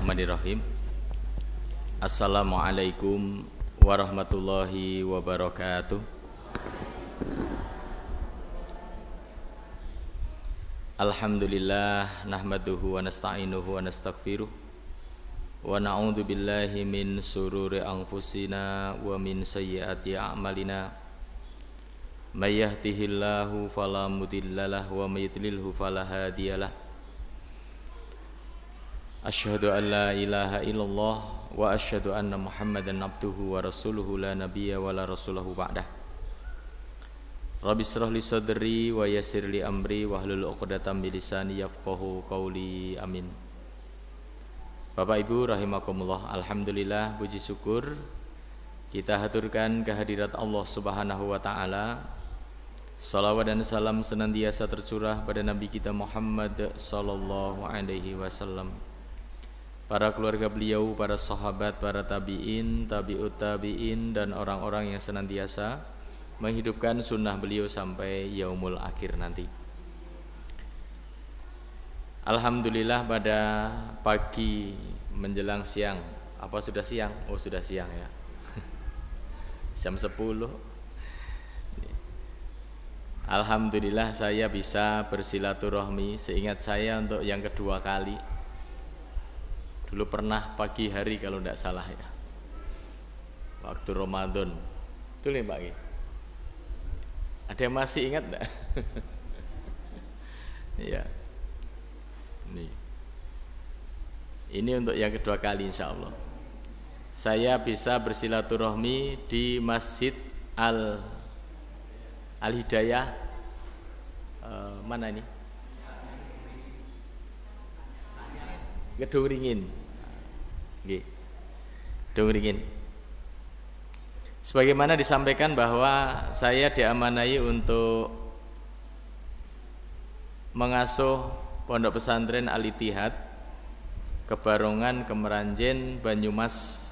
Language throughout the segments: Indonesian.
Bismillahirrahmanirrahim. Assalamualaikum warahmatullahi wabarakatuh. Alhamdulillah nahmaduhu wa nasta'inuhu wa nastaghfiruh wa na'udzu billahi min sururi anfusina wa min sayyiati a'malina. May yahdihillahu fala mudhillalah wa may yudlilhu fala hadiyalah. Asyhadu an la ilaha illallah wa asyhadu anna Muhammadan abduhu wa rasuluhu la nabiyya wa la rasulahu ba'dah. Rabbi shrah li sadri wa yassir li amri wahlul 'uqdatam min lisani yafqahu qawli. Amin. Bapak Ibu rahimakumullah, alhamdulillah puji syukur kita haturkan kehadirat Allah Subhanahu wa taala. Salawat dan salam senantiasa tercurah pada Nabi kita Muhammad sallallahu alaihi wasallam, para keluarga beliau, para sahabat, para tabi'in, tabi'ut tabi'in, dan orang-orang yang senantiasa menghidupkan sunnah beliau sampai yaumul akhir nanti. Alhamdulillah pada pagi menjelang siang. Apa sudah siang? Oh sudah siang ya. Jam 10. Alhamdulillah saya bisa bersilaturahmi. Seingat saya untuk yang kedua kali. Dulu pernah pagi hari kalau tidak salah ya, waktu Ramadan. Betul nih Pak Ki? Ada yang masih ingat enggak? Ya. Ini untuk yang kedua kali insya Allah. Saya bisa bersilaturahmi di Masjid Al-Hidayah. Mana ini? Gedung Ringin. Gedung Ringin. Sebagaimana disampaikan bahwa saya diamanai untuk mengasuh Pondok Pesantren Al-Ittihad Kebarongan, Kemeranjen, Banyumas.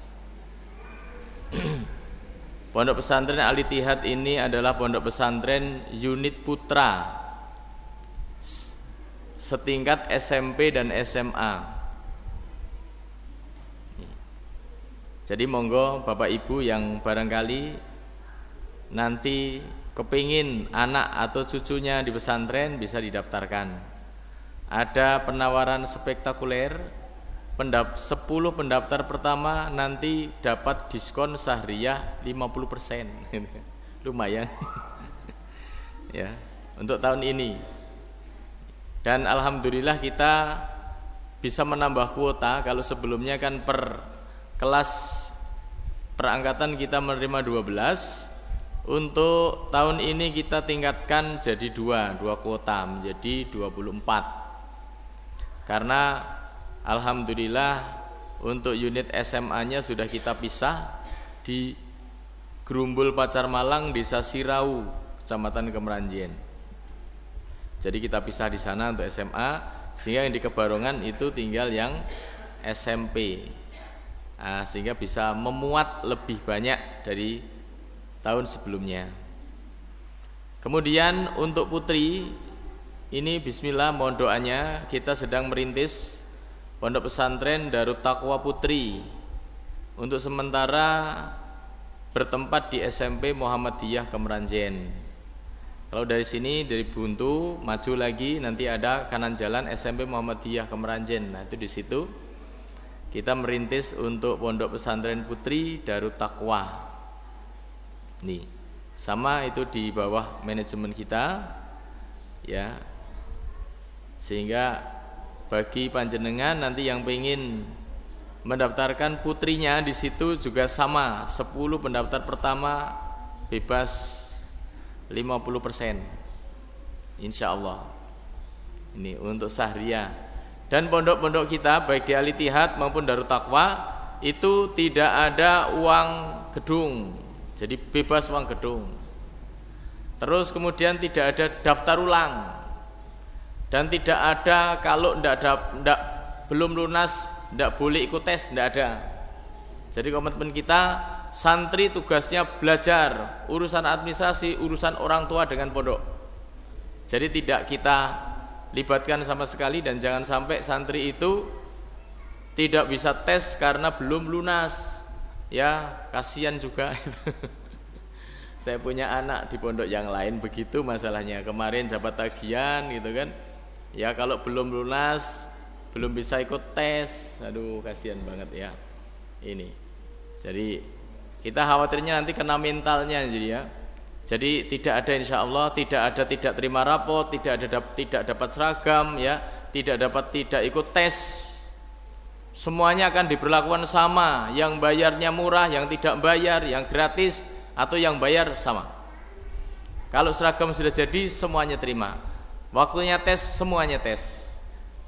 Pondok Pesantren Al-Ittihad ini adalah pondok pesantren unit putra setingkat SMP dan SMA. Jadi monggo Bapak Ibu yang barangkali nanti kepingin anak atau cucunya di pesantren bisa didaftarkan. Ada penawaran spektakuler, 10 pendaftar pertama nanti dapat diskon sahriyah 50%. Lumayan. Ya, untuk tahun ini. Dan alhamdulillah kita bisa menambah kuota. Kalau sebelumnya kan per kelas perangkatan kita menerima 12, untuk tahun ini kita tingkatkan jadi dua kuota menjadi 24. Karena alhamdulillah untuk unit SMA-nya sudah kita pisah di Gerumbul Pacar Malang, Desa Sirau, Kecamatan Kemeranjen. Jadi kita pisah di sana untuk SMA, sehingga yang di Kebarongan itu tinggal yang SMP. Sehingga bisa memuat lebih banyak dari tahun sebelumnya. Kemudian untuk putri ini bismillah mohon doanya, kita sedang merintis Pondok Pesantren Darut Taqwa Putri untuk sementara bertempat di SMP Muhammadiyah Kemeranjen. Kalau dari sini dari Buntu maju lagi nanti ada kanan jalan SMP Muhammadiyah Kemeranjen. Nah itu di situ kita merintis untuk Pondok Pesantren Putri Darut Taqwa. Nih, sama itu di bawah manajemen kita, ya. Sehingga bagi panjenengan nanti yang pengen mendaftarkan putrinya di situ juga sama, 10 pendaftar pertama bebas 50%. Insya Allah. Ini untuk sahriyah. Dan pondok-pondok kita baik di Al-Ittihad maupun Darut Taqwa itu tidak ada uang gedung. Jadi bebas uang gedung. Terus kemudian tidak ada daftar ulang. Dan tidak ada kalau belum lunas tidak boleh ikut tes, tidak ada. Jadi komitmen kita santri tugasnya belajar, urusan administrasi, urusan orang tua dengan pondok. Jadi tidak kita libatkan sama sekali, dan jangan sampai santri itu tidak bisa tes karena belum lunas. Ya, kasihan juga. Saya punya anak di pondok yang lain begitu masalahnya. Kemarin dapat tagihan gitu kan. Ya kalau belum lunas, belum bisa ikut tes. Aduh, kasihan banget ya. Ini. Jadi kita khawatirnya nanti kena mentalnya jadi ya. Jadi tidak ada insya Allah, tidak terima rapot, tidak dapat seragam ya, tidak ikut tes. Semuanya akan diberlakukan sama, yang bayarnya murah, yang tidak bayar, yang gratis atau yang bayar sama. Kalau seragam sudah jadi semuanya terima. Waktunya tes semuanya tes.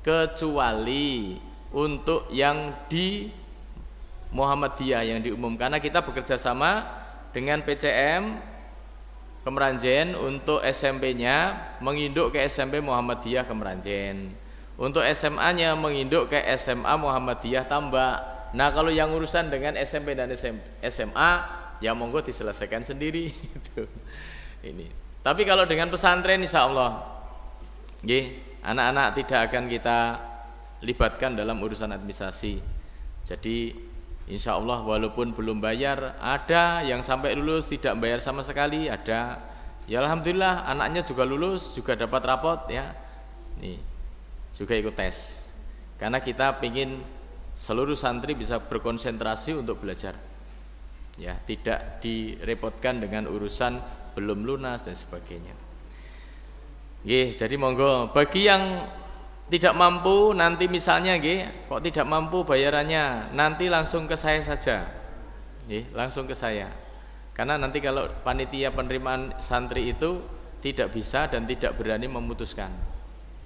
Kecuali untuk yang di Muhammadiyah yang diumum, karena kita bekerja sama dengan PCM Kemeranjen untuk SMP-nya menginduk ke SMP Muhammadiyah Kemeranjen. Untuk SMA-nya menginduk ke SMA Muhammadiyah Tambak. Nah, kalau yang urusan dengan SMP dan SMA ya monggo diselesaikan sendiri itu. Ini. Tapi kalau dengan pesantren insya Allah anak-anak tidak akan kita libatkan dalam urusan administrasi. Jadi insya Allah walaupun belum bayar, ada yang sampai lulus tidak bayar sama sekali, ada. Ya alhamdulillah anaknya juga lulus, juga dapat rapot ya. Nih, juga ikut tes. Karena kita ingin seluruh santri bisa berkonsentrasi untuk belajar. Ya, tidak direpotkan dengan urusan belum lunas dan sebagainya. Jadi monggo bagi yang tidak mampu nanti misalnya kok tidak mampu bayarannya, nanti langsung ke saya saja. Langsung ke saya. Karena nanti kalau panitia penerimaan santri itu tidak bisa dan tidak berani memutuskan,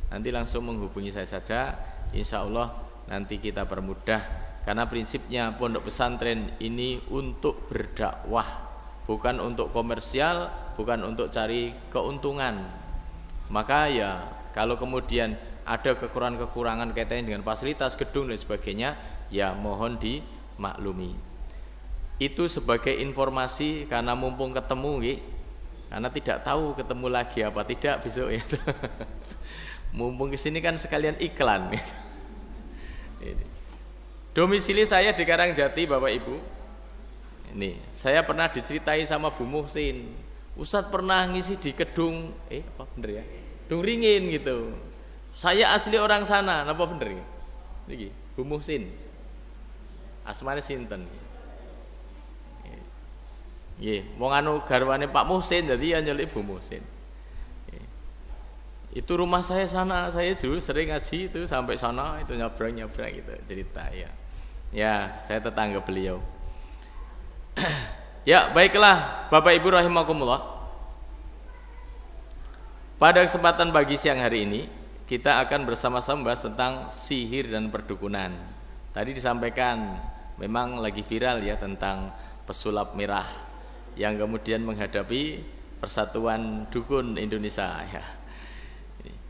nanti langsung menghubungi saya saja. Insya Allah nanti kita permudah. Karena prinsipnya pondok pesantren ini untuk berdakwah, bukan untuk komersial, bukan untuk cari keuntungan. Maka ya kalau kemudian ada kekurangan-kekurangan kaitannya dengan fasilitas, gedung dan sebagainya, ya mohon dimaklumi. Itu sebagai informasi karena mumpung ketemu karena tidak tahu ketemu lagi apa tidak besok ya. Mumpung kesini kan sekalian iklan. Ini. Domisili saya di Karangjati Bapak Ibu. Ini saya pernah diceritai sama Bu Muhsin, Ustadz pernah ngisi di gedung apa bener ya? Gedung Ringin gitu. Saya asli orang sana, napa bener niki? Bu Muhsin. Asmane sinten? Nggih, wong anu garwane Pak Muhsin jadi ya nyelip Bu Muhsin. Itu rumah saya sana, saya dulu sering ngaji itu sampai sana itu nyabrang gitu cerita ya. Ya, saya tetangga beliau. Ya, baiklah Bapak Ibu rahimakumullah. Pada kesempatan pagi siang hari ini kita akan bersama-sama bahas tentang sihir dan perdukunan. Tadi disampaikan memang lagi viral ya tentang pesulap merah yang kemudian menghadapi Persatuan Dukun Indonesia ya.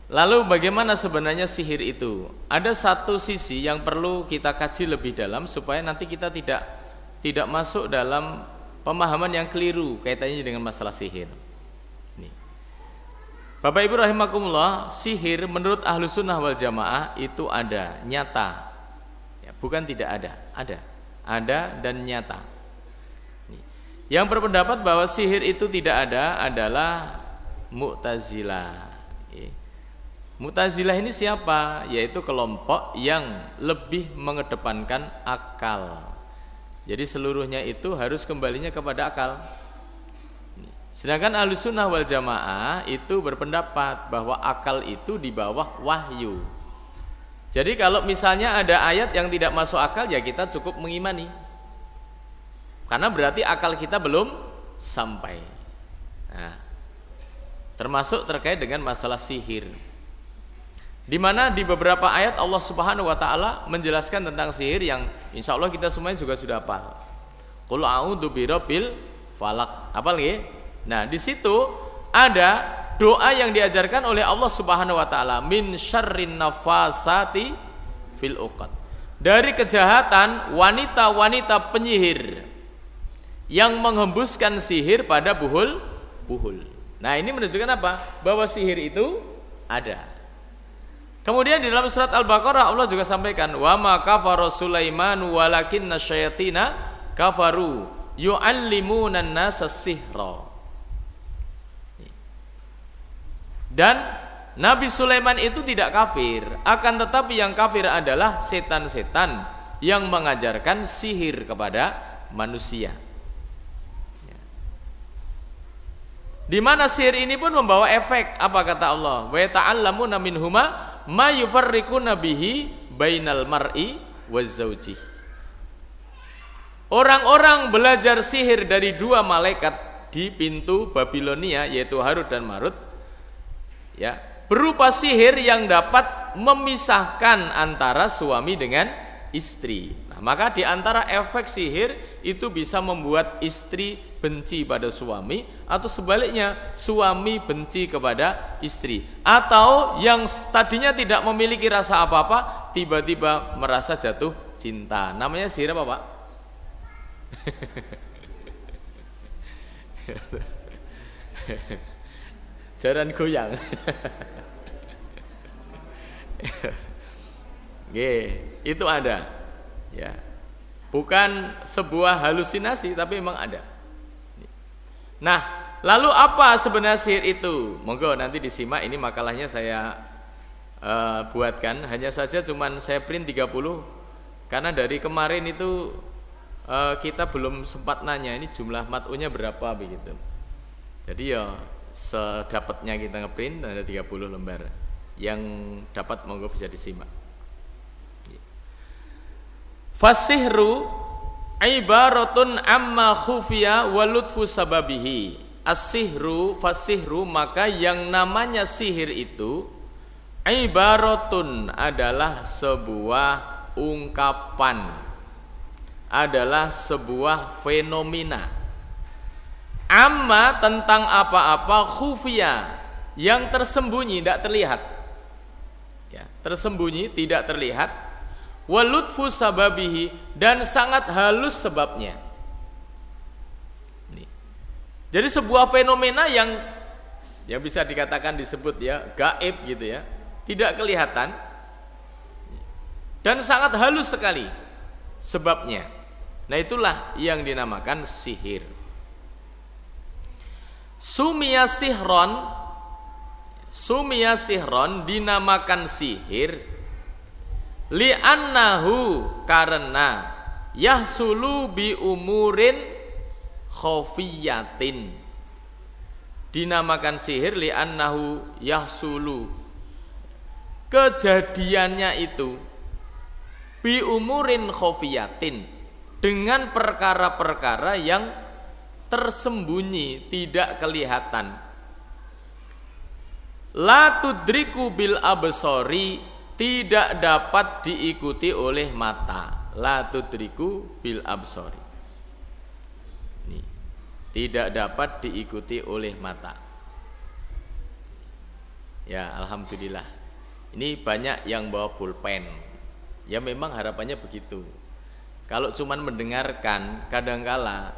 Lalu bagaimana sebenarnya sihir itu? Ada satu sisi yang perlu kita kaji lebih dalam supaya nanti kita tidak masuk dalam pemahaman yang keliru kaitannya dengan masalah sihir. Nih. Bapak Ibu rahimakumullah, sihir menurut Ahlus Sunnah wal Jamaah itu ada, nyata. Ya, bukan tidak ada dan nyata. Nih. Yang berpendapat bahwa sihir itu tidak ada adalah Mu'tazilah. Mu'tazilah ini siapa? Yaitu kelompok yang lebih mengedepankan akal. Jadi seluruhnya itu harus kembalinya kepada akal. Sedangkan Ahlus Sunnah wal Jamaah itu berpendapat bahwa akal itu di bawah wahyu. Jadi kalau misalnya ada ayat yang tidak masuk akal ya kita cukup mengimani. Karena berarti akal kita belum sampai. Nah, termasuk terkait dengan masalah sihir. Di mana di beberapa ayat Allah Subhanahu wa taala menjelaskan tentang sihir yang insya Allah kita semuanya juga sudah hafal. Qul a'udzu birabbil falaq. Apa lagi? Nah, di situ ada doa yang diajarkan oleh Allah Subhanahu wa taala, min syarrin nafasati fil uqad. Dari kejahatan wanita-wanita penyihir yang menghembuskan sihir pada buhul. Nah, ini menunjukkan apa? Bahwa sihir itu ada. Kemudian di dalam surat Al-Baqarah Allah juga sampaikan, wa ma kafara Sulaiman walakinna syayatina kafaru yu'allimuna an-nasa sihra. Dan Nabi Sulaiman itu tidak kafir, akan tetapi yang kafir adalah setan-setan yang mengajarkan sihir kepada manusia. Di mana sihir ini pun membawa efek, apa kata Allah? Wa ta'allamuna minhuma ma yufarriquna bihi bainal mar'i wazzauji. Orang-orang belajar sihir dari dua malaikat di pintu Babilonia, yaitu Harut dan Marut, ya, berupa sihir yang dapat memisahkan antara suami dengan istri. Nah, maka di antara efek sihir itu bisa membuat istri benci pada suami, atau sebaliknya suami benci kepada istri, atau yang tadinya tidak memiliki rasa apa-apa tiba-tiba merasa jatuh cinta. Namanya sihir apa, Pak? Jaran goyang. Itu ada, ya, bukan sebuah halusinasi tapi memang ada. Nah, lalu apa sebenarnya sihir itu? Monggo nanti disimak, ini makalahnya saya buatkan, hanya saja cuman saya print 30 karena dari kemarin itu kita belum sempat nanya ini jumlah mat'unya berapa begitu. Jadi ya sedapatnya kita ngeprint ada 30 lembar. Yang dapat monggo bisa disimak. Fasihru ibaratun amma khufiya wa lutfu sababihi. As-sihru, fasihru, maka yang namanya sihir itu ibaratun adalah sebuah ungkapan, adalah sebuah fenomena. Amma tentang apa-apa, khufiya yang tersembunyi, tidak terlihat, ya, tersembunyi tidak terlihat, walutfu sababihi, dan sangat halus sebabnya. Jadi sebuah fenomena yang bisa dikatakan disebut ya gaib gitu ya, tidak kelihatan dan sangat halus sekali sebabnya. Nah, itulah yang dinamakan sihir. Sumiya sihron dinamakan sihir li'annahu karena yahsulu bi umurin khofiyatin. Dinamakan sihir li'annahu yahsulu, kejadiannya itu bi umurin khofiyatin, dengan perkara-perkara yang tersembunyi, tidak kelihatan. La tudriku bil absori, tidak dapat diikuti oleh mata. La tudriku bil absori, tidak dapat diikuti oleh mata. Ya, alhamdulillah. Ini banyak yang bawa pulpen. Ya memang harapannya begitu. Kalau cuman mendengarkan, kadangkala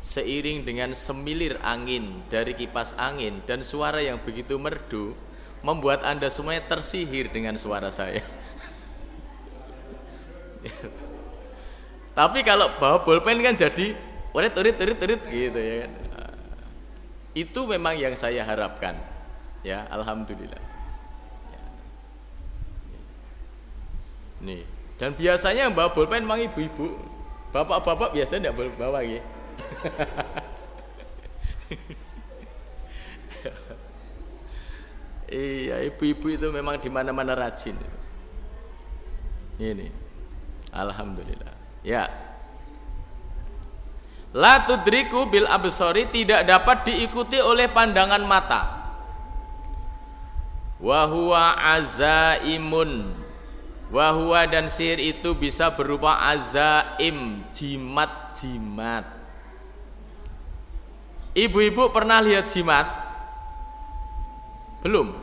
seiring dengan semilir angin dari kipas angin dan suara yang begitu merdu membuat Anda semuanya tersihir dengan suara saya. Tapi kalau bawa pulpen kan jadi urit gitu ya kan. Itu memang yang saya harapkan. Ya, alhamdulillah. Ya. Nih, dan biasanya yang bawa pulpen memang ibu-ibu. Bapak-bapak biasanya tidak bawa gitu. Iya, ibu-ibu itu memang di mana-mana rajin. Ini, alhamdulillah. Ya. La tudriku bil absori, tidak dapat diikuti oleh pandangan mata. Wa huwa azaimun. Wa huwa, dan sihir itu bisa berupa azaim, jimat-jimat. Ibu-ibu pernah lihat jimat? Belum?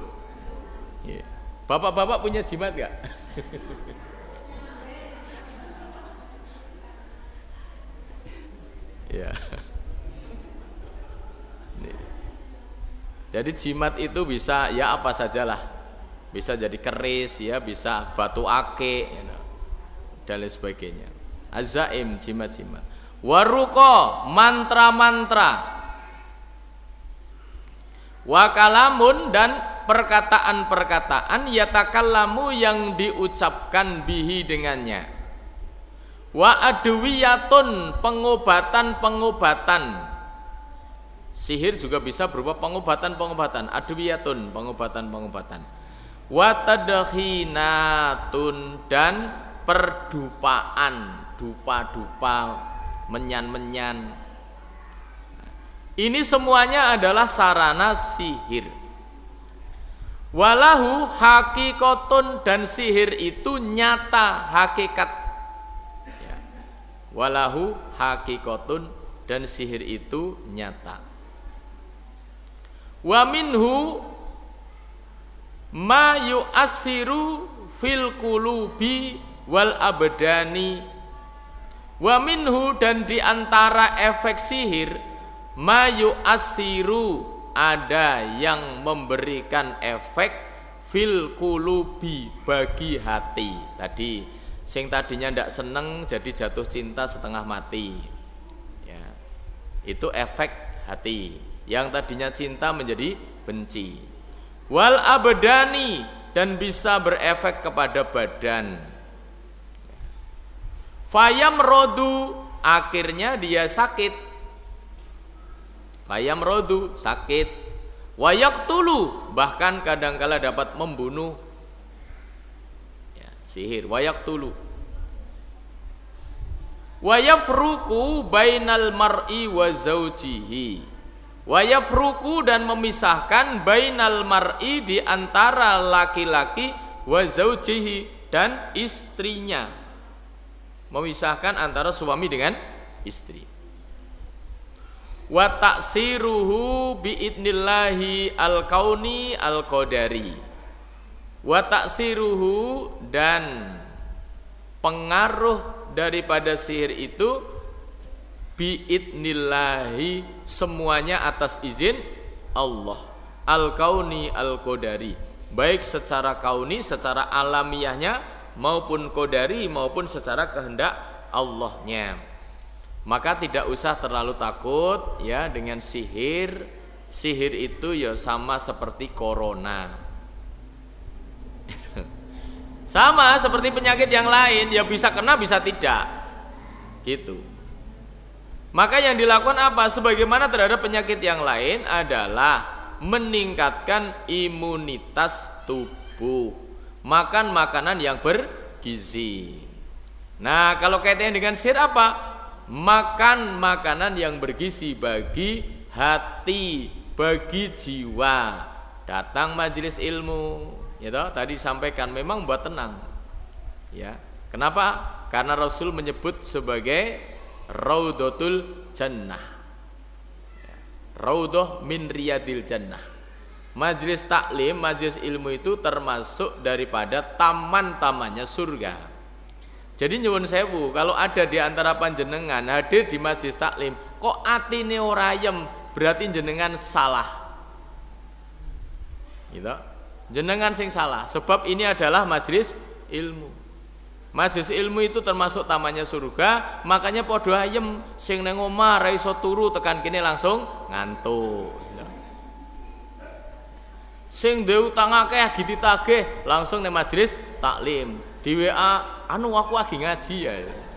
Bapak-bapak punya jimat gak? Ya. Jadi jimat itu bisa ya apa sajalah. bisa jadi keris ya, bisa batu ake ya, dan lain sebagainya. Azaim, jimat-jimat. Waruko, mantra-mantra. Wakalamun, dan perkataan-perkataan yatakallamu yang diucapkan bihi dengannya. Wa adwiyatun, pengobatan-pengobatan. Sihir juga bisa berupa pengobatan-pengobatan. Adwiyatun, pengobatan-pengobatan. Wa tadkhinatun, dan perdupaan, dupa-dupa, menyan-menyan. Ini semuanya adalah sarana sihir. Walahu hakikatun, dan sihir itu nyata, hakikat. Ya. Walahu hakikatun, dan sihir itu nyata. Wa minhu ma yu'assiru fil qulubi wal abdani. Wa minhu, dan diantara efek sihir, mayu asiru, ada yang memberikan efek fil qulubi, bagi hati. Tadi sing tadinya ndak seneng jadi jatuh cinta setengah mati ya, itu efek hati. Yang tadinya cinta menjadi benci. Wal abdani, dan bisa berefek kepada badan. Fayam rodu, akhirnya dia sakit. Fayam rodu, sakit. Wayaktulu, bahkan kadangkala dapat membunuh ya, sihir. Wayaktulu. Wayafruku bainal mar'i wa zaujihi. Wayafruku, dan memisahkan bainal mar'i, di antara laki-laki, wa zaujihi, dan istrinya. Memisahkan antara suami dengan istri. Wa taksiruhu biidnillahi al-kauni al-qadari. Wa taksiruhu, dan pengaruh daripada sihir itu biidnillahi, semuanya atas izin Allah, al-kauni al-qadari, baik secara kauni, secara alamiahnya, maupun qadari, maupun secara kehendak Allahnya. Maka tidak usah terlalu takut ya dengan sihir. Sihir itu ya sama seperti corona. Sama seperti penyakit yang lain, ya bisa kena bisa tidak. Gitu. Maka yang dilakukan apa? Sebagaimana terhadap penyakit yang lain adalah meningkatkan imunitas tubuh. Makan makanan yang bergizi. Nah, kalau kaitannya dengan sihir apa? Makan makanan yang bergizi bagi hati, bagi jiwa. Datang majelis ilmu, ya toh, tadi sampaikan memang buat tenang. Ya. Kenapa? Karena Rasul menyebut sebagai Raudhatul Jannah. Ya. Raudhah min riyadil jannah. Majelis taklim, majelis ilmu itu termasuk daripada taman-tamannya surga. Jadi nyuwun sewu, kalau ada di antara panjenengan hadir di majelis taklim, kok atine ora ayem, berarti jenengan salah. Gitu. Jenengan sing salah, sebab ini adalah majelis ilmu. Majelis ilmu itu termasuk tamannya surga, makanya podo ayem, sing nang omah ra iso turu tekan kene langsung ngantuk. Gitu. Sing duwe utang akeh ditagih langsung nang majelis taklim. Di WA, anu aku lagi ngaji ya,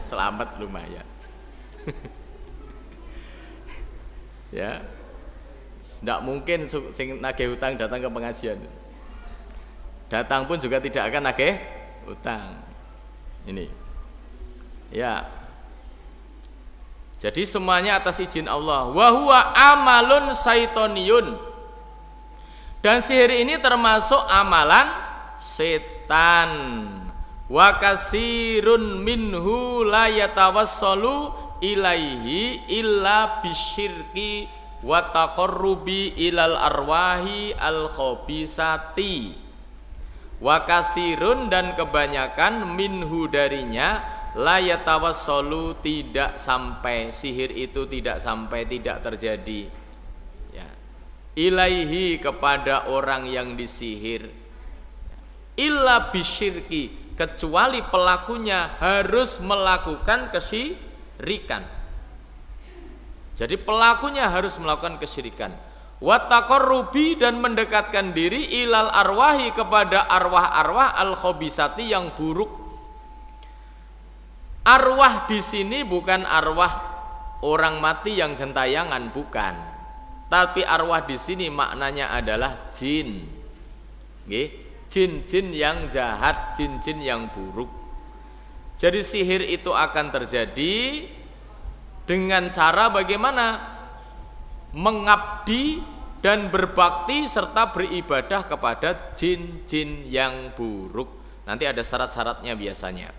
selamat lumayan. Ya, tidak mungkin sing nagih utang datang ke pengajian. Datang pun juga tidak akan nagih utang. Ini, ya. Jadi semuanya atas izin Allah. Wahuwa amalun saitoniyun. Dan sihir ini termasuk amalan setan. Wa kasirun minhu la yatawassalu ilaihi illa bisyirki wa taqarrubi ilal arwahi al khabisati. Wa kasirun, dan kebanyakan minhu darinya, la yatawassalu, tidak sampai, sihir itu tidak sampai, tidak terjadi ya. Ilaihi, kepada orang yang disihir. illa bisyirki, kecuali pelakunya harus melakukan kesyirikan. Jadi pelakunya harus melakukan kesyirikan. Wa taqarrubi, dan mendekatkan diri ilal arwahi, kepada arwah-arwah al khabisati, yang buruk. Arwah di sini bukan arwah orang mati yang gentayangan, bukan. Tapi arwah di sini maknanya adalah jin. Nggih, jin-jin yang jahat, jin-jin yang buruk. Jadi sihir itu akan terjadi dengan cara bagaimana? Mengabdi dan berbakti serta beribadah kepada jin-jin yang buruk. Nanti ada syarat-syaratnya biasanya.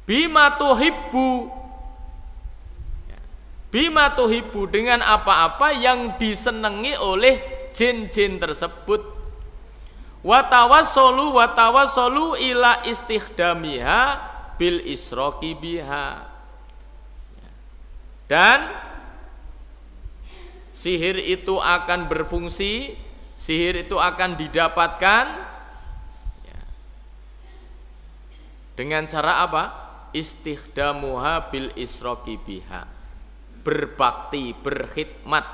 Bima tuhibbu, bima tuhibbu, dengan apa-apa yang disenangi oleh jin-jin tersebut. Watawassolu ila istikhdamiha bil isroki biha. Dan sihir itu akan berfungsi, sihir itu akan didapatkan dengan cara apa? Istikhdamuha bil isroki biha, berbakti, berkhidmat,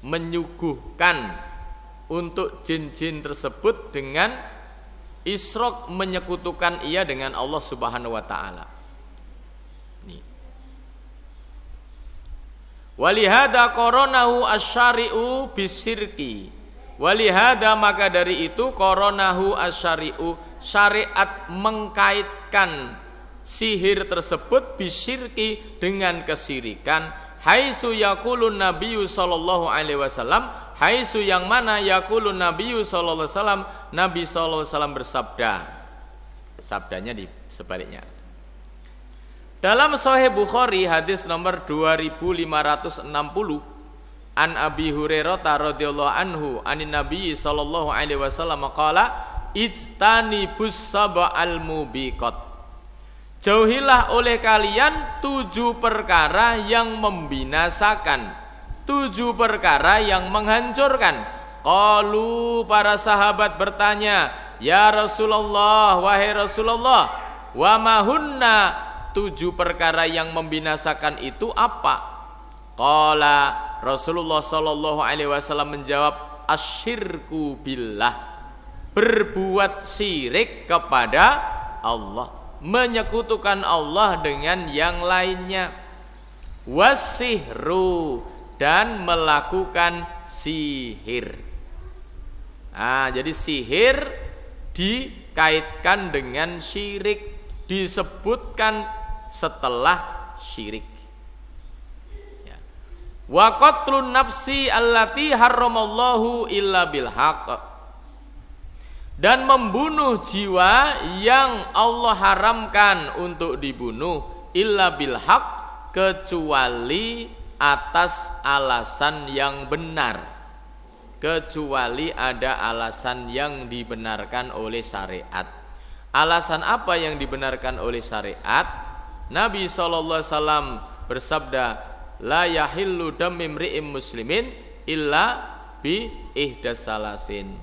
menyuguhkan untuk jin-jin tersebut dengan isrok, menyekutukan ia dengan Allah Subhanahu wa taala. Walihada koronahu asyari'u bisirki. Walihada, maka dari itu, koronahu asyari'u, syariat mengkaitkan sihir tersebut bisirki, dengan kesirikan. Haitsu yaqulun nabiyyu sallallahu alaihi wasallam, haitsu yang mana yaqulun nabiyyu sallallahu alaihi wasallam, Nabi sallallahu alaihi wasallam bersabda. Sabdanya di sebaliknya. Dalam Sahih Bukhari hadis nomor 2560, an Abi Hurairah radhiyallahu anhu anin Nabi sallallahu alaihi wasallam qala ijtanibus sab'al mubiqat. Jauhilah oleh kalian 7 perkara yang membinasakan, 7 perkara yang menghancurkan. Qalu, para sahabat bertanya, ya Rasulullah, wahai Rasulullah, wa mahunna, 7 perkara yang membinasakan itu apa? Qala, Rasulullah sallallahu alaihi wasallam menjawab, asyirku billah, berbuat syirik kepada Allah, menyekutukan Allah dengan yang lainnya. Wasihru, dan melakukan sihir. Jadi sihir dikaitkan dengan syirik, disebutkan setelah syirik. Wa qatlun nafsi allati harramallahu illa bil haqq, dan membunuh jiwa yang Allah haramkan untuk dibunuh, illa bil haqq, kecuali atas alasan yang benar, kecuali ada alasan yang dibenarkan oleh syariat. Alasan apa yang dibenarkan oleh syariat? Nabi sallallahu alaihi wasallam bersabda, la yahillu dammi imri'in muslimin illa bi ihdas salasin.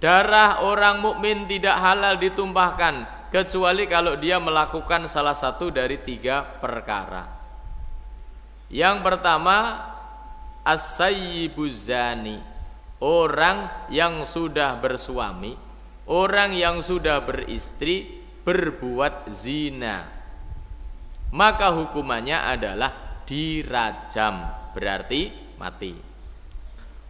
Darah orang mukmin tidak halal ditumpahkan kecuali kalau dia melakukan salah satu dari 3 perkara. Yang pertama, as-sayyibuz zani, orang yang sudah bersuami, orang yang sudah beristri berbuat zina, maka hukumannya adalah dirajam, berarti mati.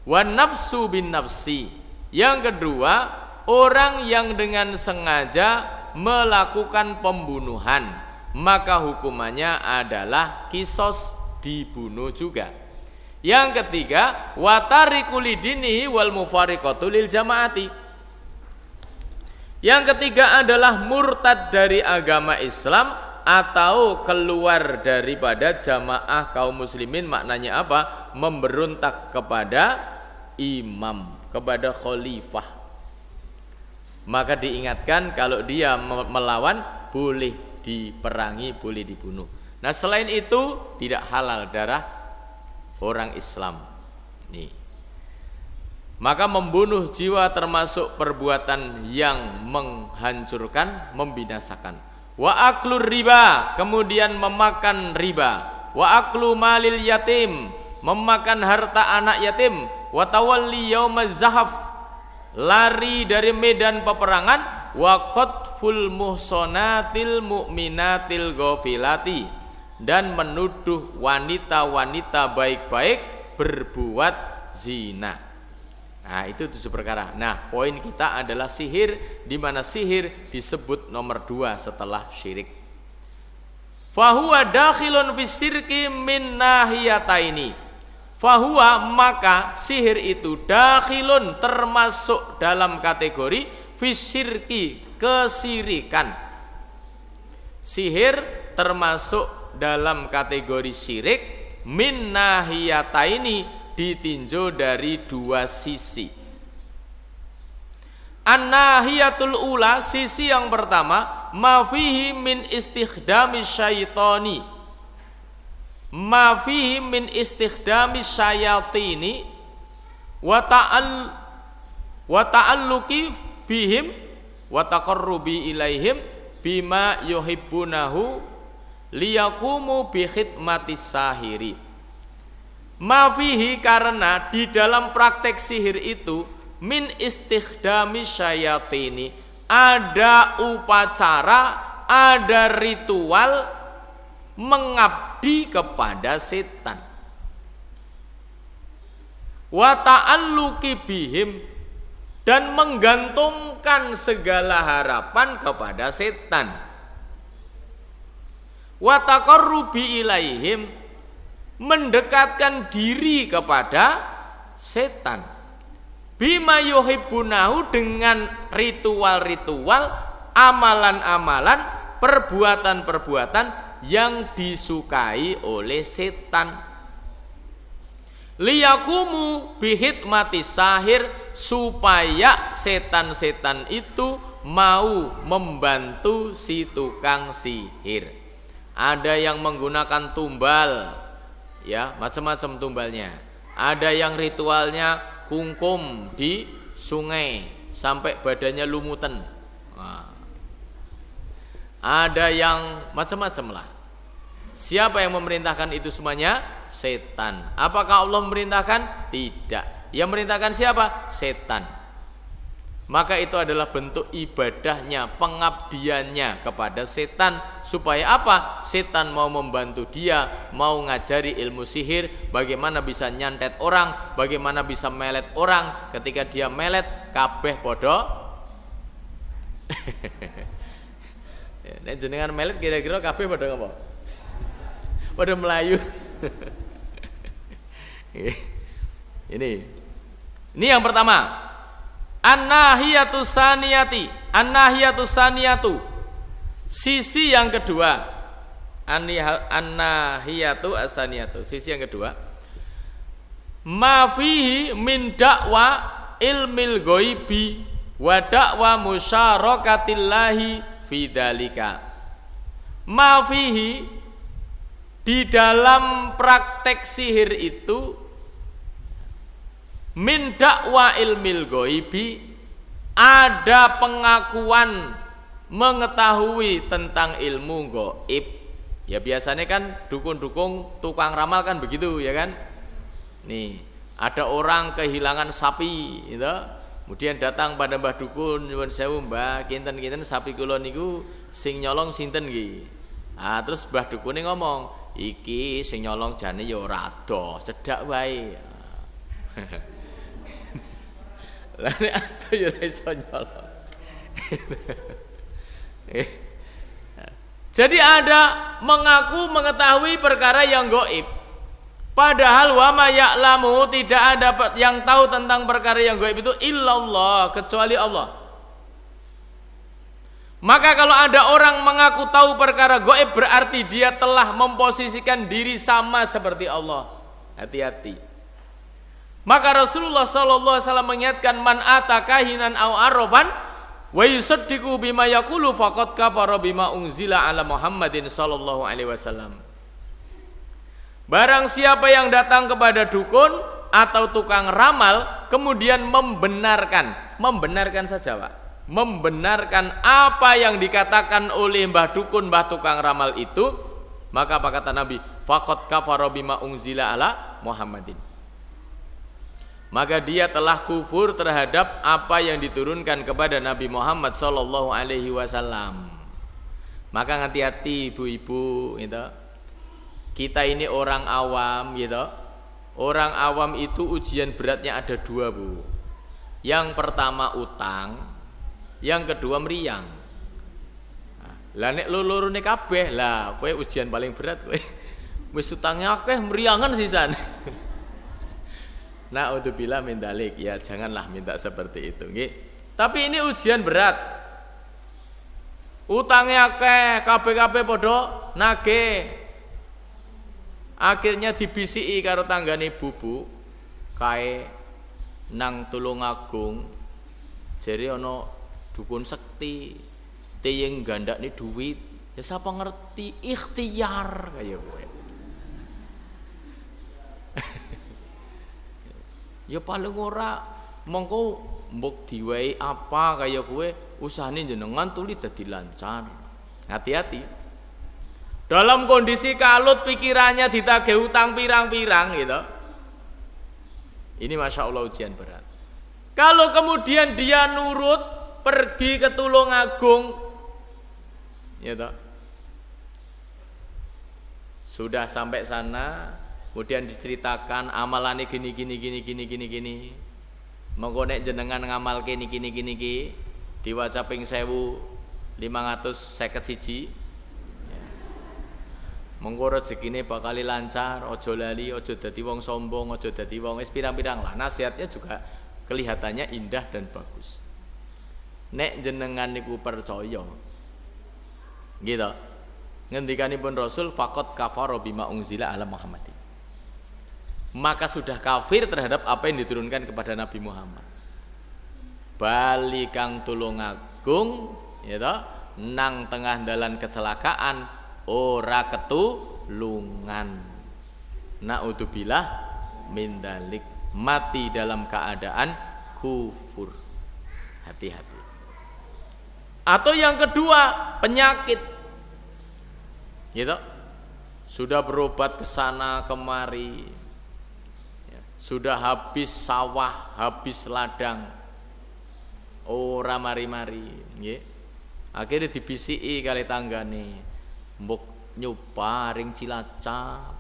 Wan nafsu bin nafsi, yang kedua, orang yang dengan sengaja melakukan pembunuhan, maka hukumannya adalah kisos, dibunuh juga. Yang ketiga, watariku lidinihi wal mufariqatu lil jamaati. Yang ketiga adalah murtad dari agama Islam atau keluar daripada jamaah kaum muslimin. Maknanya apa? Memberontak kepada imam, kepada khalifah. Maka diingatkan kalau dia melawan boleh diperangi, boleh dibunuh. Nah, selain itu tidak halal darah orang Islam. Nih. Maka membunuh jiwa termasuk perbuatan yang menghancurkan, membinasakan. Wa aklur riba, kemudian memakan riba. Wa aklu malil yatim, memakan harta anak yatim. Wa tawalli yaumaz zahaf, lari dari medan peperangan. Wa qatful muhsonatil mu'minatil ghafilati, dan menuduh wanita-wanita baik-baik berbuat zina. Nah, itu 7 perkara. Nah, poin kita adalah sihir, di mana sihir disebut nomor 2 setelah syirik. Fahuwa dakhilun fis syirki min nahiyataini. Fahuwa, maka sihir itu dakhilun, termasuk dalam kategori fis syirki, kesirikan. Sihir termasuk dalam kategori syirik min nahiyataini, ditinjau dari 2 sisi. An-nahiyatul ula, sisi yang pertama, ma fihi min istikhdami syaitani, ma fihi min istikhdami syayatini wa ta'alluqi bihim wa taqarrubi ilaihim bima yuhibbunahu liyaqumu bi khidmatis sahiri. Mafihi, karena di dalam praktek sihir itu min istikhdami syayatini, ada upacara, ada ritual mengabdi kepada setan. Wa ta'alluqi bihim, dan menggantungkan segala harapan kepada setan. Wa taqarrubi ilaihim, mendekatkan diri kepada setan. Bima yuhibbunahu, dengan ritual-ritual, amalan-amalan, perbuatan-perbuatan yang disukai oleh setan. Liyakumu bihidmati sahir, supaya setan-setan itu mau membantu si tukang sihir. Ada yang menggunakan tumbal, ya, macam-macam tumbalnya. Ada yang ritualnya kungkum di sungai sampai badannya lumutan. Nah, ada yang macam-macam lah. Siapa yang memerintahkan itu semuanya? Setan. Apakah Allah memerintahkan? Tidak. Yang memerintahkan siapa? Setan. Maka itu adalah bentuk ibadahnya, pengabdiannya kepada setan. Supaya apa? Setan mau membantu dia, mau ngajari ilmu sihir, bagaimana bisa nyantet orang, bagaimana bisa melet orang. Ketika dia melet, kabeh podo. Nek jenengan melet kira-kira kabeh podo ngapa? Podo melayu. Ini yang pertama. An-nahiyatu saniyati, an-nahiyatu saniyatu, sisi yang kedua. An-nahiyatu as-saniyatu, sisi yang kedua. Ma fihi min da'wa ilmil ghaibi wa da'wa musyarakatillahi fi dzalika. Ma fihi, di dalam praktek sihir itu, min dakwa ilmil ghaibi, ada pengakuan mengetahui tentang ilmu gaib. Ya biasanya kan dukun-dukun tukang ramal kan begitu ya kan. Nih, ada orang kehilangan sapi gitu. Kemudian datang pada Mbah Dukun, nyuwun sewu Mbah, kinten-kinten sapi kula niku sing nyolong sinten nggih. Ah terus Mbah Dukune ngomong, iki sing nyolong jane ya ora adoh, cedhak wae. Lah nek adoh ya ora iso nyolong. Jadi ada mengaku mengetahui perkara yang gaib. Padahal wa ma ya'lamu, tidak ada yang tahu tentang perkara yang gaib itu illallah, kecuali Allah. Maka kalau ada orang mengaku tahu perkara gaib, berarti dia telah memposisikan diri sama seperti Allah. Hati-hati. Maka Rasulullah SAW mengingatkan, man atakahinan au arrofan wa yusaddiqu bima yaqulu faqad kafara bima unzila ala Muhammadin sallallahu alaihi wasallam. Barang siapa yang datang kepada dukun atau tukang ramal, kemudian membenarkan saja Pak, membenarkan apa yang dikatakan oleh mbah dukun, mbah tukang ramal itu, maka apa kata Nabi? Faqad kafara bima unzila ala Muhammadin. Maka dia telah kufur terhadap apa yang diturunkan kepada Nabi Muhammad sallallahu alaihi wasallam. Maka hati-hati ibu-ibu gitu. Kita ini orang awam gitu. Orang awam itu ujian beratnya ada dua Bu. Yang pertama utang, yang kedua meriang. Lah nek loro-lorone kabeh, lah kowe ujian paling berat kowe. Wis utangnya akeh, meriangan sisan. Na'udzubillah min dzalik, ya janganlah minta seperti itu nggih. Tapi ini ujian berat. Utangnya akeh, kabeh-kabeh padha nagih. Akhirnya dibisiki karo tanggane bubu, kae nang Tulungagung jere ana dukun sekti teyeng gandakne duit. Ya sapa ngerti ikhtiar kaya kowe. Ya paling ora mongko mbok diwehi apa kaya kowe usahane jenengan tuli dadi lancar. Hati-hati. Dalam kondisi kalut pikirannya ditagih utang pirang-pirang gitu. Ini Masya Allah ujian berat. Kalau kemudian dia nurut pergi ke Tulungagung gitu. Sudah sampai sana, kemudian diceritakan amalannya gini. Monggo nek jenengan ngamal gini diwaca ping 1551. Monggo rezekine bakal lancar, ojo lali, ojo dadi wong sombong, ojo dadi wong wis pirang-pirang lah. Nasihatnya juga kelihatannya indah dan bagus. Nek jenengan niku percaya. Gitu. Ngendikanipun Rasul faqad kafara bima unzila ala Muhammadin. Maka sudah kafir terhadap apa yang diturunkan kepada Nabi Muhammad. Bali kang Tulungagung, gitu, nang tengah dalan kecelakaan ora ketulungan. Na'udzubillah min dzalik, mati dalam keadaan kufur. Hati-hati. Atau yang kedua, penyakit. Gitu. Sudah berobat ke sana kemari. Ya, sudah habis sawah, habis ladang. Ora mari-mari, nggih. Akhirnya dibisiki kali tanggane. Mbok nyoba ring Cilacap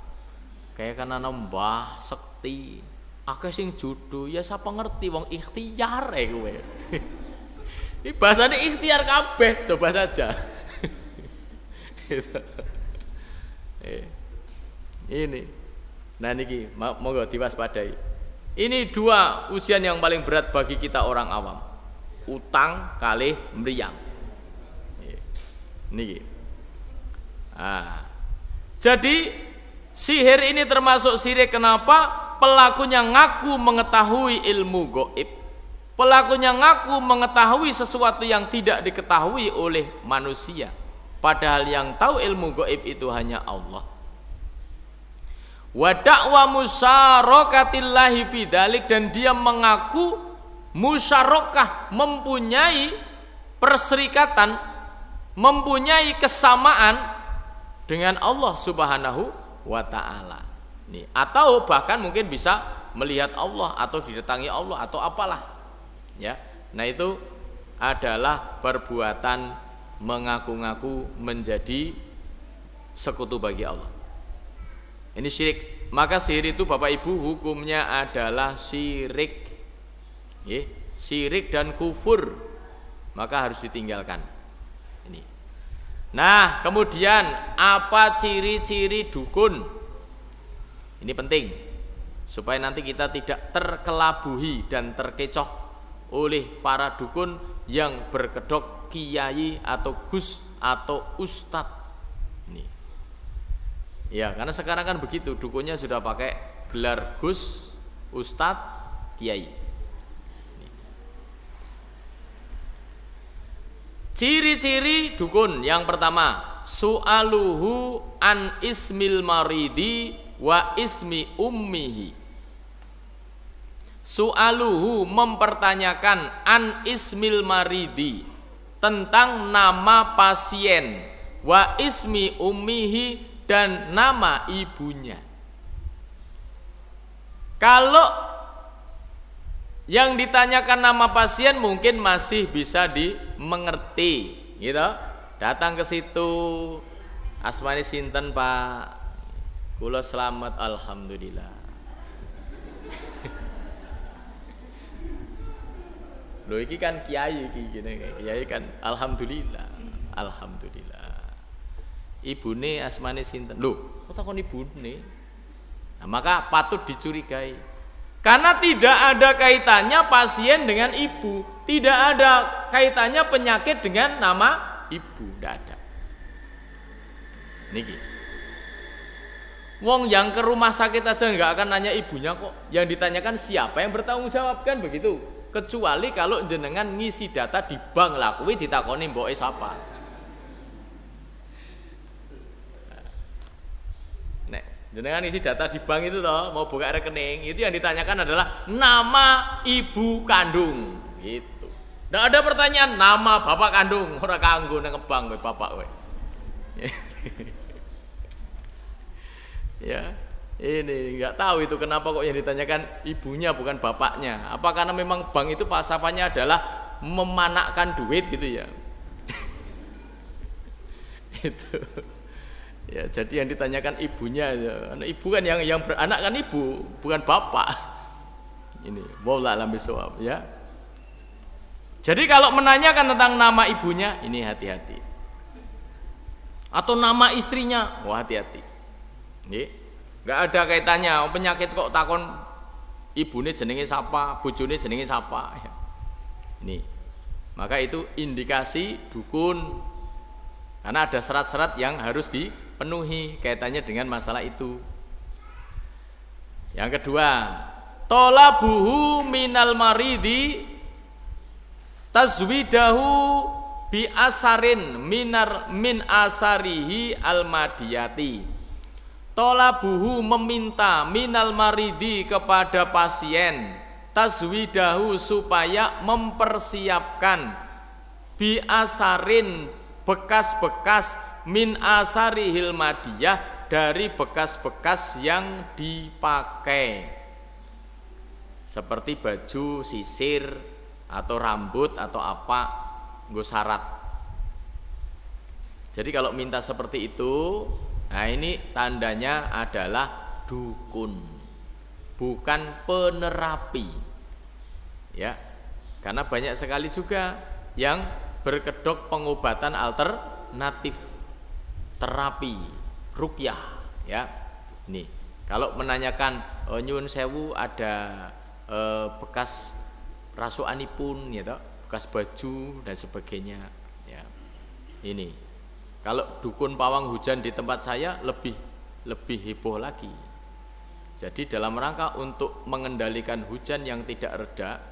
kayak kan ana mbah sekti akeh sing judo, ya sapa ngerti wong ikhtiar kowe. Ini bahasane ikhtiar kabeh, coba saja. Ini nah niki monggo diwaspadai. Ini dua ujian yang paling berat bagi kita orang awam, utang kalih mriyang niki. Jadi sihir ini termasuk syirik. Kenapa? Pelakunya ngaku mengetahui ilmu gaib. Pelakunya ngaku mengetahui sesuatu yang tidak diketahui oleh manusia. Padahal yang tahu ilmu gaib itu hanya Allah. Wa da'wa musyarakatillahi fi dzalik, dan dia mengaku musyarakah, mempunyai perserikatan, mempunyai kesamaan dengan Allah Subhanahu wa ta'ala. Nih, atau bahkan mungkin bisa melihat Allah atau didatangi Allah atau apalah. Ya. Nah, itu adalah perbuatan mengaku-ngaku menjadi sekutu bagi Allah. Ini syirik. Maka sihir itu Bapak Ibu hukumnya adalah syirik. Ya, syirik dan kufur. Maka harus ditinggalkan. Nah, kemudian apa ciri-ciri dukun? Ini penting supaya nanti kita tidak terkelabuhi dan terkecoh oleh para dukun yang berkedok kiai atau gus atau ustadz. Nih. Ya, karena sekarang kan begitu, dukunnya sudah pakai gelar gus, ustadz, kiai. Ciri-ciri dukun yang pertama, su'aluhu an ismil maridi wa ismi ummihi. Su'aluhu mempertanyakan an ismil maridi tentang nama pasien, wa ismi ummihi dan nama ibunya. Kalau yang ditanyakan nama pasien mungkin masih bisa dimengerti, gitu. Datang ke situ, asmane sinten Pak? Kula selamat alhamdulillah. Loh iki kan kiai iki gini, kiai kan alhamdulillah. Alhamdulillah. Ibune asmane sinten? Loh, kok takon ibune? Nah, maka patut dicurigai. Karena tidak ada kaitannya pasien dengan ibu, tidak ada kaitannya penyakit dengan nama ibu, tidak ada. Niki. Wong yang ke rumah sakit aja nggak akan nanya ibunya kok. Yang ditanyakan siapa yang bertanggung jawab, kan begitu. Kecuali kalau jenengan ngisi data di bank lah, kuwi ditakoni mboke sapa. Jenengan isi data di bank itu toh, mau buka rekening, itu yang ditanyakan adalah nama ibu kandung, gitu. Tidak ada pertanyaan nama bapak kandung, ora kanggo nang bank kowe bapak kowe. Ya, ini nggak tahu itu kenapa kok yang ditanyakan ibunya bukan bapaknya. Apa karena memang bank itu falsafahnya adalah memanakkan duit gitu ya? Itu. Ya, jadi yang ditanyakan ibunya, ya. Ibu kan yang beranak kan ibu, bukan bapak. Ini, wallahu a'lam bishawab, ya. Jadi kalau menanyakan tentang nama ibunya, ini hati-hati. Atau nama istrinya, wah hati-hati. Nggak ada kaitannya. Penyakit kok takon ibune jenenge sapa, bojone jenenge sapa. Ya. Ini, maka itu indikasi dukun. Karena ada syarat-syarat yang harus dipenuhi kaitannya dengan masalah itu. Yang kedua, tolabuhu minal maridi tazwidahu bi asarin min asarihi almadiyati. Tolabuhu meminta minal maridi kepada pasien, tazwidahu supaya mempersiapkan bi asarin bekas-bekas min asari hilmadiyah dari bekas-bekas yang dipakai, seperti baju, sisir atau rambut atau apa, nggo syarat. Jadi kalau minta seperti itu, nah ini tandanya adalah dukun, bukan penerapi, ya. Karena banyak sekali juga yang berkedok pengobatan alternatif, terapi, ruqyah, ya. Nih, kalau menanyakan nyun sewu ada bekas rasukanipun, ya toh, bekas baju dan sebagainya, ya. Ini, kalau dukun pawang hujan di tempat saya lebih heboh lagi. Jadi dalam rangka untuk mengendalikan hujan yang tidak reda,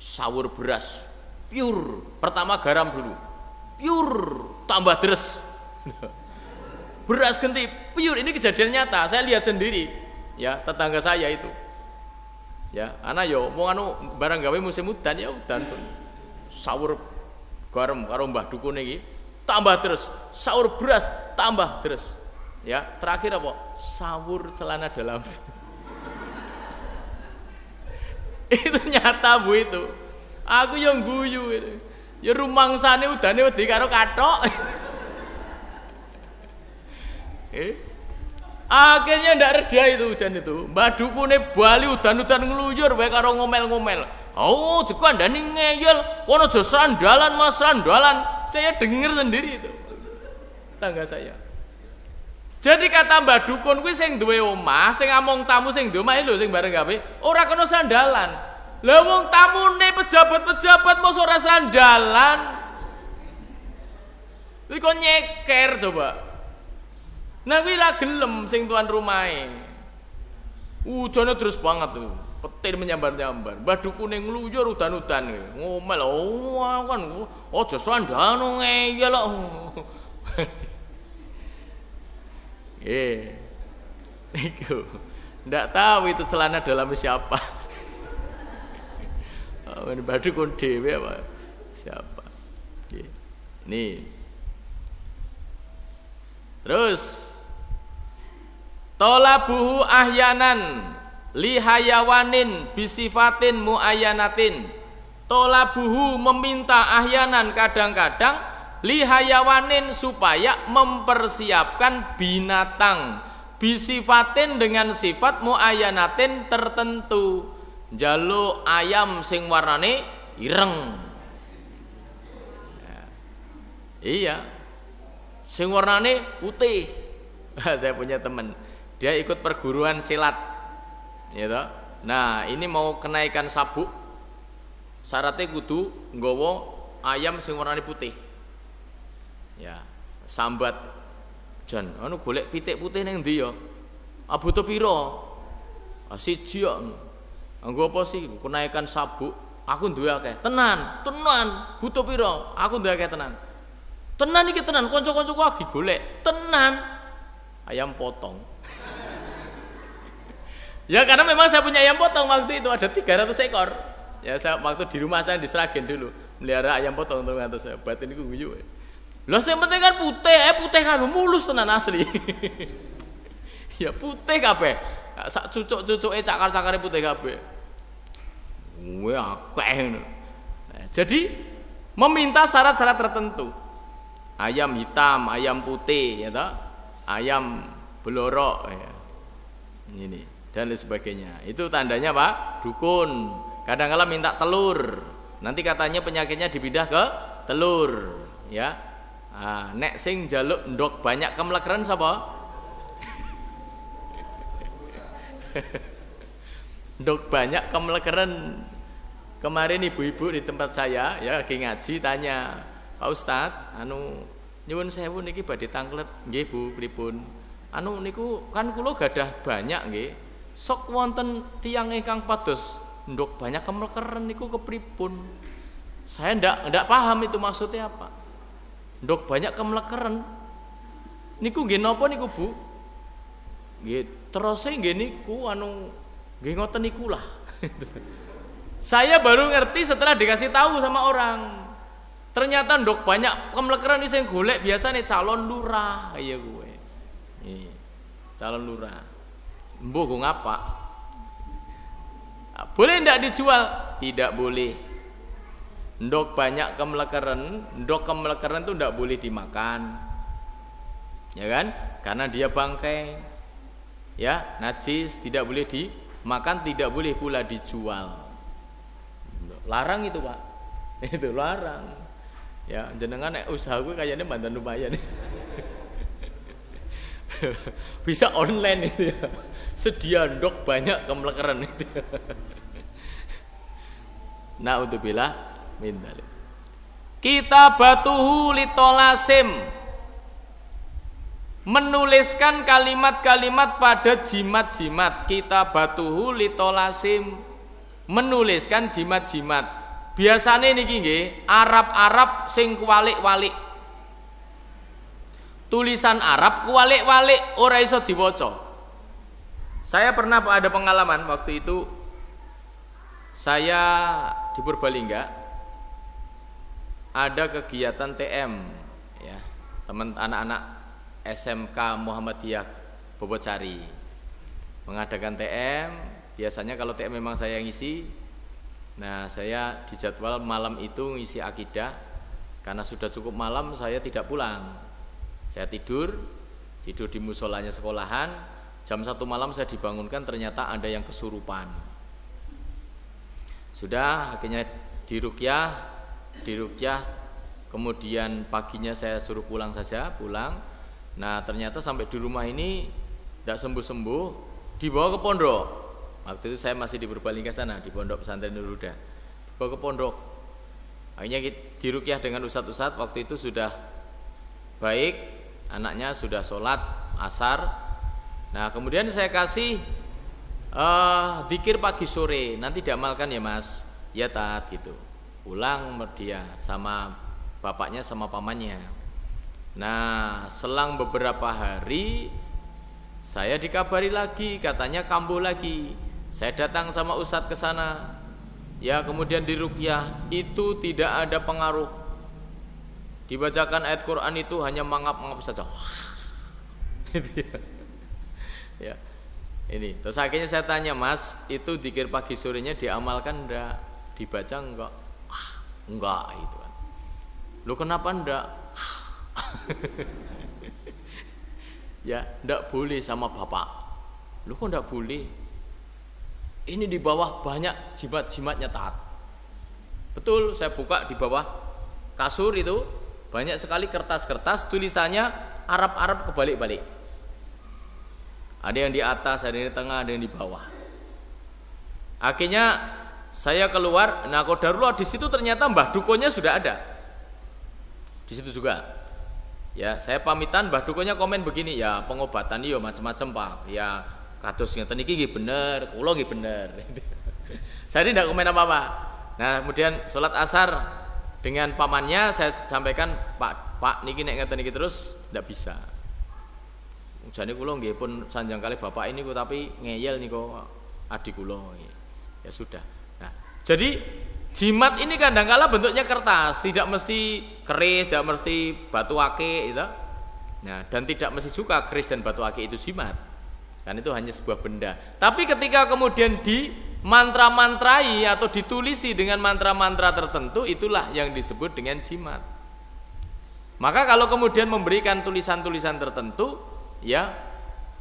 sawur beras pure, pertama garam dulu, pure, tambah deres. Beras genti pure, ini kejadian nyata, saya lihat sendiri, ya, tetangga saya itu, ya, anak yo mau anu barang gawe musim udan, ya udan tuh, sawur garam karo mbah dukun iki tambah deres, sawur beras tambah deres, ya, terakhir apa? Sawur celana dalam. Itu nyata Bu itu. Aku yang guyu itu. Ya rumangsane udane wedi karo kathok. Akhirnya ndak reda itu hujan itu. Mbah dukune bali udan-udan ngluyur wae karo ngomel-ngomel. Oh, dikandani ngeyel, kono aja sandalan Mas, sandalan. Saya dengar sendiri itu. Tangga saya. Jadi kata Mbah dukun kuwi sing duwe omah, sing among tamu sing duwe omah lho sing bareng gawe, ora kena sandalan. Lah wong tamune pejabat-pejabat mosok ora sandalan. Iki kok nyeker coba. Nah kuwi ra gelem sing tuan rumahe. Ujane terus banget tuh. Petir menyambar-nyambar. Mbah dukune ngluyur udan-udan ngomel. Oh kan aja sandalan ngeyel kok. Iku. Ndak tahu itu celana dalam siapa. Badukun dhewe apa? Siapa? Nih. Terus tolabuhu ahyanan li hayawanin bisifatin muayyanatin. Tolabuhu meminta ahyanan kadang-kadang li hayawanin supaya mempersiapkan binatang bisifatin dengan sifat muayyanatin tertentu. Njaluk ayam sing warnane ireng. Ya. Iya. Sing warnane putih. Saya punya teman, dia ikut perguruan silat. Ya toh? Nah, ini mau kenaikan sabuk. Syaratnya kudu nggawa ayam sing warnane putih. Ya, sambat jan anu golek pitik putih ning ndi ya? Butuh pira? Siji kok. Anggo apa sih kenaikan sabuk? Aku duwe akeh. Tenan, butuh pira? Aku duwe akeh tenan. Tenan iki tenan, kanca-kancaku lagi golek. Tenan. Ayam potong. Ya karena memang saya punya ayam potong waktu itu ada 300 ekor. Ya saya waktu di rumah saya di Sragen dulu melihara ayam potong 300 saya. Batin iku guyu. Lho sing penting kan putih kan mulus tenan asli. Ya putih kabeh. Sak cucuk-cucuke cakar-cakare putih kabeh. Wah, akeh ngono. Jadi meminta syarat-syarat tertentu. Ayam hitam, ayam putih, ya toh? Ayam belorok, ya. Ini dan lain sebagainya. Itu tandanya Pak, dukun. Kadang-kala minta telur. Nanti katanya penyakitnya dipindah ke telur, ya. Nek sing jaluk ndok banyak kemlekeran sapa? Ndok banyak kemlekeran. Kemarin ibu-ibu di tempat saya ya lagi ngaji tanya, Pak Ustadz, nyuwun sewu niki badhe tanglet nggih Bu pripun? Niku kan kula gadah banyak nggih. Sok wonten tiyang ingkang pados ndok banyak kemlekeran niku kepripun? Saya ndak paham itu maksudnya apa. Ndok banyak kemlekeran. Niku nggih napa niku Bu? Nggih terose nggih niku nggih ngoten niku lah. Saya baru ngerti setelah dikasih tahu sama orang. Ternyata ndok banyak kemlekeran iki sing golek biasane calon lurah kaya kowe. Calon lurah. Mbuh go ngapa? Boleh ndak dijual? Tidak boleh. Ndok banyak kemlekeran itu ndak boleh dimakan. Ya kan? Karena dia bangkai. Ya, najis, tidak boleh dimakan, tidak boleh pula dijual. Larang itu Pak, itu larang. Ya jenengan usaha gue kayaknya bantuan lumayan. Bisa online itu ya. Sedia ndok banyak kemlekeran itu. Naudzubillah min dzalik. Kitabatuhu litolasim, menuliskan kalimat-kalimat pada jimat-jimat. Kitabatuhu litolasim, menuliskan jimat-jimat. Biasane niki nggih Arab-Arab sing kuwalik-walik. Tulisan Arab kuwalik-walik ora iso diwaca. Saya pernah ada pengalaman waktu itu saya di Purbalingga ada kegiatan TM ya, teman anak-anak SMK Muhammadiyah Bobocari mengadakan TM. Biasanya kalau TM memang saya ngisi. Nah saya dijadwal malam itu ngisi akidah. Karena sudah cukup malam saya tidak pulang. Saya tidur di musolanya sekolahan. Jam 1 malam saya dibangunkan, ternyata ada yang kesurupan. Sudah akhirnya diruqyah. Kemudian paginya saya suruh pulang saja, pulang. Nah ternyata sampai di rumah ini tidak sembuh-sembuh, dibawa ke pondok. Waktu itu saya masih di Purbalingga sana, di pondok pesantren Nurul Huda. Dibawa ke pondok. Akhirnya diruqyah dengan ustadz-ustadz. Waktu itu sudah baik, anaknya sudah sholat asar. Nah kemudian saya kasih zikir pagi sore. Nanti diamalkan ya Mas. Ya Tat gitu. Pulang dia sama bapaknya sama pamannya. Nah selang beberapa hari saya dikabari lagi, katanya kambuh lagi. Saya datang sama ustadz ke sana. ya kemudian diruqyah, itu tidak ada pengaruh. Dibacakan ayat Quran itu hanya mangap-mangap saja. Itu ya. Ya. Ini. Terus akhirnya saya tanya, Mas, itu dzikir pagi sorenya diamalkan enggak? Dibaca enggak? Enggak itu kan. Lu kenapa enggak? Ya, enggak boleh sama bapak. Lu kok enggak boleh? Ini di bawah banyak jimat-jimatnya taat. Betul, saya buka di bawah kasur itu banyak sekali kertas-kertas tulisannya Arab-Arab kebalik-balik. Ada yang di atas, ada yang di tengah, ada yang di bawah. Akhirnya saya keluar, nah qadarullah di situ ternyata Mbah Dukonya sudah ada. Di situ juga. Ya, saya pamitan, Mbah Dukonya komen begini, ya pengobatan iyo macam-macam Pak. Ya kados ngeten iki nggih bener, kula nggih bener. Saya tidak komen apa-apa. Nah, kemudian sholat asar dengan pamannya saya sampaikan, Pak niki nek ngeten iki terus ndak bisa. Jane kula nggih pun sanjang kali bapak ini kok tapi ngeyel niku adik kula. Ya sudah. Nah, jadi jimat ini kadang-kala bentuknya kertas, tidak mesti keris, tidak mesti batu akik gitu. Nah, dan tidak mesti juga keris dan batu akik itu jimat. Kan itu hanya sebuah benda. Tapi ketika kemudian di mantra-mantrai atau ditulisi dengan mantra-mantra tertentu, itulah yang disebut dengan jimat. Maka kalau kemudian memberikan tulisan-tulisan tertentu, ya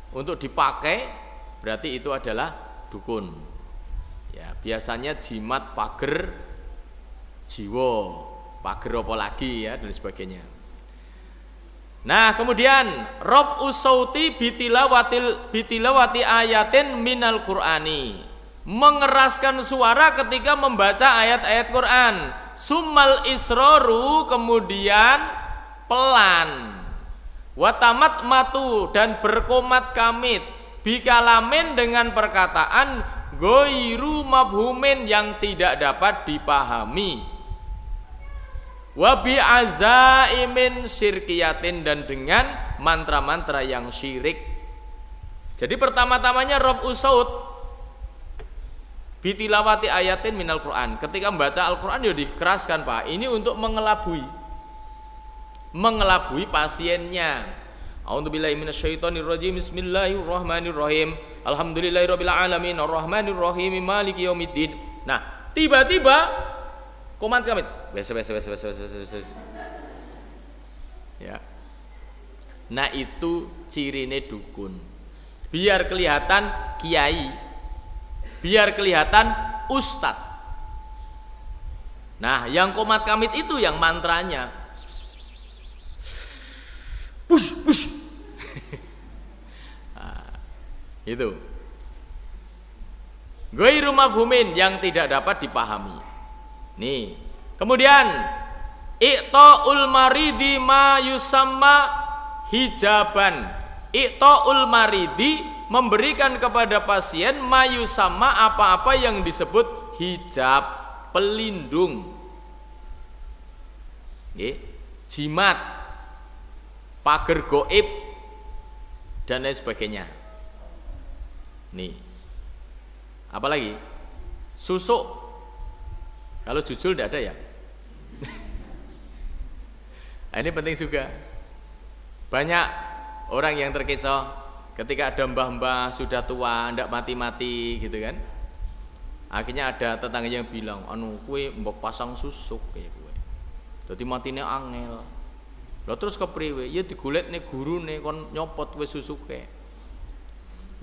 untuk dipakai, berarti itu adalah dukun. Ya, biasanya jimat pager jiwa, pager apa lagi ya dan sebagainya. Nah, kemudian raf'u sauti bitilawati ayatin minal Qur'ani. Mengeraskan suara ketika membaca ayat-ayat Quran. Summal isroru, kemudian pelan. Watamat matu, dan berkomat kamit. Bikalamin, dengan perkataan goiru mafhumin, yang tidak dapat dipahami. Wabi azaimin syirkiyatin, dan dengan mantra-mantra yang syirik. Jadi pertama-tamanya raf'u saut bitilawati ayatin minal Quran. Ketika membaca Al-Quran ya dikeraskan Pak. Ini untuk mengelabui pasiennya. A'udzubillahi minasyaitonirrajim. Bismillahirrahmanirrahim. Alhamdulillahirabbil alamin arrahmanirrahim maliki yaumiddin. Nah, tiba-tiba komat kamit. Wes. Ya. Nah, itu cirine dukun. Biar kelihatan kiai, biar kelihatan ustad. Nah, yang komat kamit itu yang mantranya. Push. Nah, itu. Ghairu mafhumin, yang tidak dapat dipahami. Nih. Kemudian iqta'ul maridi ma yusamma hijaban. Iqta'ul maridi, memberikan kepada pasien ma yusamma, apa-apa yang disebut hijab, pelindung. Jimat, pager goib, dan lain sebagainya. Nih. Apalagi? Susuk. Kalau jujul tidak ada ya. Nah, ini penting juga. Banyak orang yang terkecoh ketika ada mbah-mbah sudah tua, tidak mati-mati gitu kan. Akhirnya ada tetangga yang bilang, anu kue mbok pasang susuk kayak kue. Jadi matine angel. Lah terus kepriwe? Ya digolekne gurune kon nyopot kue susuke.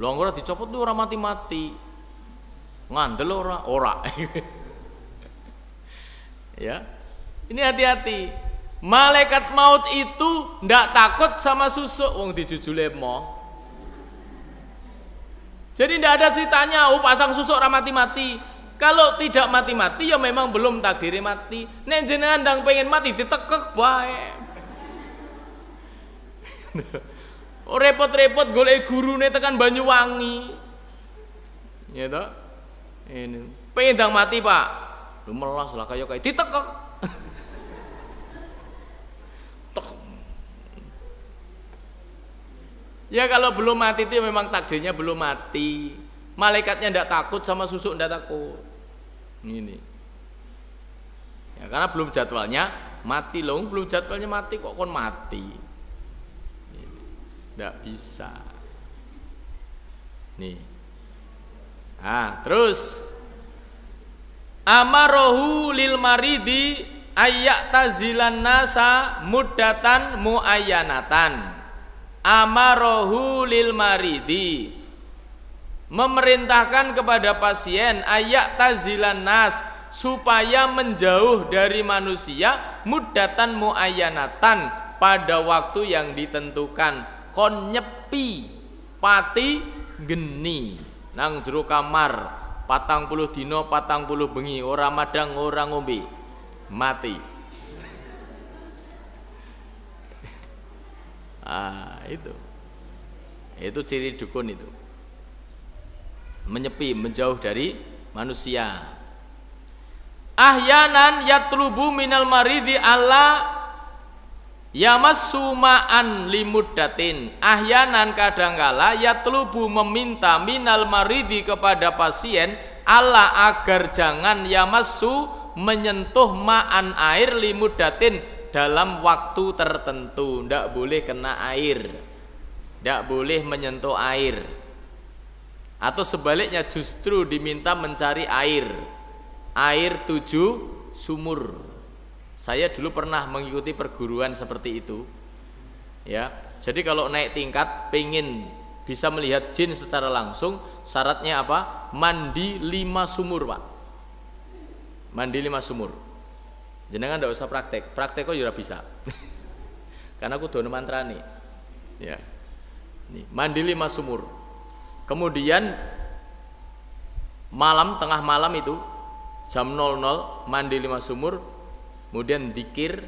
Lho ora dicopot tuh ora mati-mati. Ngandel ora. Ya. Ini hati-hati. Malaikat maut itu ndak takut sama susuk wong dijujule mo. Jadi ndak ada ceritanya pasang susuk ora mati-mati. Kalau tidak mati-mati ya memang belum takdiri mati. Nek jenengan ndang pengen mati ditekek bae. Repot-repot golek gurune tekan Banyuwangi. Ya toh? Ini pengen ndang mati, Pak. Lu melas lah kayak ditekek. Ya kalau belum mati itu memang takdirnya belum mati. Malaikatnya ndak takut sama susuk, ndak takut. Ini. Ya, karena belum jadwalnya mati loh, belum jadwalnya mati kok kon mati. Tidak bisa. Nih. Nah, terus amarohu lil maridi ayyak tazilan nasa muddatan muayyanatan. Amarohu lil maridi, memerintahkan kepada pasien ayyak tazilan nas, supaya menjauh dari manusia muddatan muayyanatan, pada waktu yang ditentukan. Kon nyepi pati geni nang jero kamar 40 dino 40 bengi, ora madang ora ngombe, mati. Itu ciri dukun itu, menyepi, menjauh dari manusia. Ahyanan yatlubu minal maridi alla yamassu ma'an limuddatin. Ahyanan kadangkala yatlubu meminta minal maridi kepada pasien Allah agar jangan yamassu menyentuh ma'an air limuddatin dalam waktu tertentu. Tidak boleh kena air, tidak boleh menyentuh air. Atau sebaliknya justru diminta mencari air 7 sumur. Saya dulu pernah mengikuti perguruan seperti itu, ya. Jadi kalau naik tingkat, pengen bisa melihat jin secara langsung, syaratnya apa? Mandi 5 sumur, Pak. Mandi 5 sumur. Jenengan tidak usah praktek kok juga bisa. Karena aku dono mantrane, ya. Nih, mandi 5 sumur. Kemudian malam, tengah malam itu jam 00 mandi 5 sumur. Kemudian dikir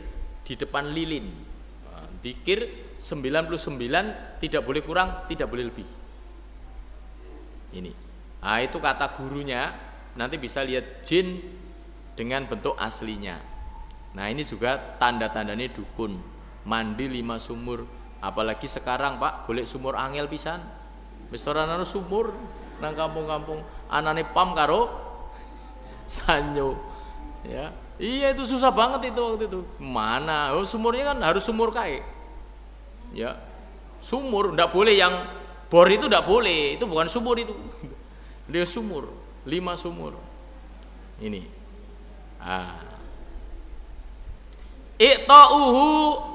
di depan lilin. Dikir 99, tidak boleh kurang, tidak boleh lebih. Ini. Nah, itu kata gurunya, nanti bisa lihat jin dengan bentuk aslinya. Nah, ini juga tanda-tandanya dukun. Mandi 5 sumur. Apalagi sekarang, Pak, golek sumur angel pisan. Wis ora ana sumur nang kampung-kampung, anane pam karo sanyo. Ya. Iya, itu susah banget itu waktu itu. Mana? Oh, sumurnya kan harus sumur kae. Ya. Sumur enggak boleh yang bor itu, enggak boleh. Itu bukan sumur itu. Dia sumur, 5 sumur. Ini. Iqta'uhu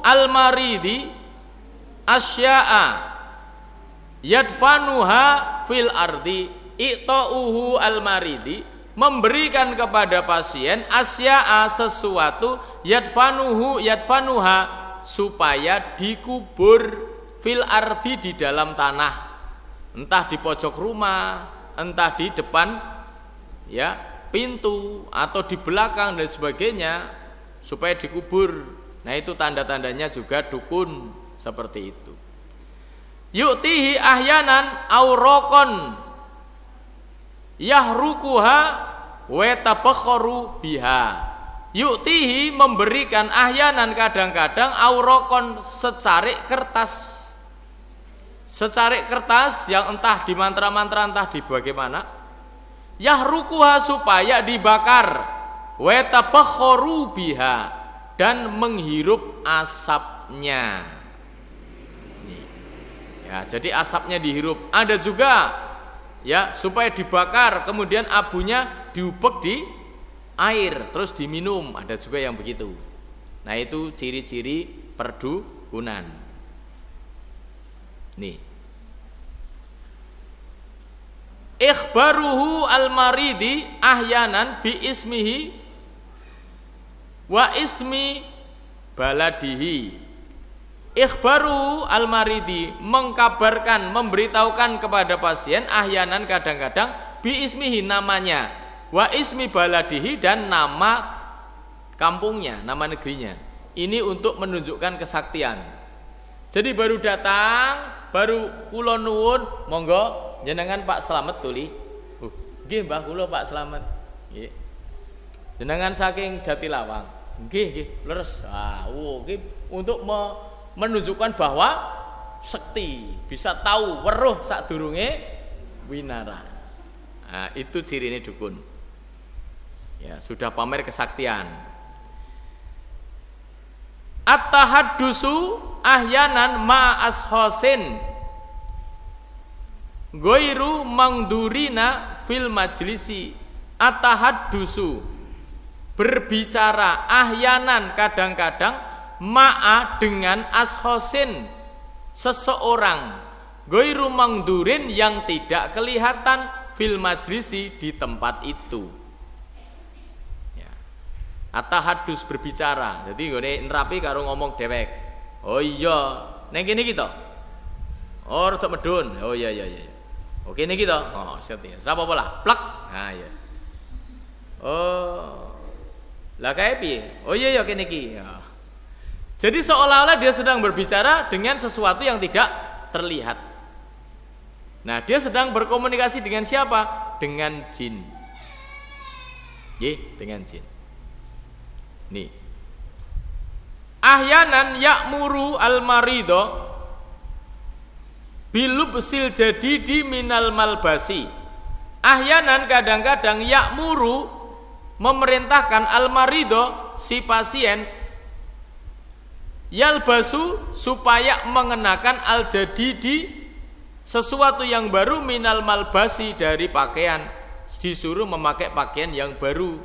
al-maridi asya'a yadfanuha fil ardi. Iqta'uhu al-maridi, memberikan kepada pasien asya'a sesuatu yadfanuha supaya dikubur fil ardi di dalam tanah, entah di pojok rumah, entah di depan ya pintu atau di belakang dan sebagainya, supaya dikubur. Nah, itu tanda-tandanya juga dukun seperti itu. Yu'tihi ahyanan aurokon yahrukuha wa tabakharu biha. Yu'tihi, memberikan, ahyanan kadang-kadang, aurokon secarik kertas. Secarik kertas yang entah di mantra-mantra, entah di bagaimana. Yahrukuha, supaya dibakar. Wa tabakharu biha, dan menghirup asapnya. Ya, jadi asapnya dihirup. Ada juga ya supaya dibakar, kemudian abunya diubek di air terus diminum, ada juga yang begitu. Nah, itu ciri-ciri perdukunan. Nih, ikhbaruhu al-maridi ahyanan bi ismihi wa ismi baladihi. Ikhbaru al-maridi, mengkabarkan, memberitahukan kepada pasien, ahyanan kadang-kadang, bi ismihi, namanya, wa ismi baladihi, dan nama kampungnya, nama negerinya. Ini untuk menunjukkan kesaktian. Jadi baru datang, baru kula nuwun, monggo jenengan Pak Slamet tuli. Nggih Mbah, kula Pak Slamet. Nggih. Jenengan saking Jatilawang. Nggih, nggih, leres. Nggih, untuk menunjukkan bahwa sekti, bisa tahu weruh sadurunge winara. Nah, itu cirine dukun. Ya, sudah pamer kesaktian. At-tahaddusu ahyanan ma ashosin ghairu mangdurina fil majlisi. At-tahaddusu berbicara ahyanan kadang-kadang ma'a dengan ashosin seseorang ghairu mangdurin yang tidak kelihatan fil majlisi di tempat itu. At-tahaddus berbicara. Jadi nggone nerapi karo ngomong dewek. Oh iya, neng kene iki to. Oh rada medun. Oh iya. Oke niki to. Oh set ya. Ora apa-apa lah. Plek. Nah ya. Oh. Lah kae piye? Oh iya kene iki. Ya. Jadi seolah-olah dia sedang berbicara dengan sesuatu yang tidak terlihat. Nah, dia sedang berkomunikasi dengan siapa? Dengan jin. Dengan jin. Nih. Ahyanan ya'muru al-marido bilubsil jadidi minal malbasi. Ahyanan kadang-kadang ya'muru memerintahkan al-marido si pasien yalbasu supaya mengenakan al-jadidi sesuatu yang baru minal malbasi dari pakaian, disuruh memakai pakaian yang baru.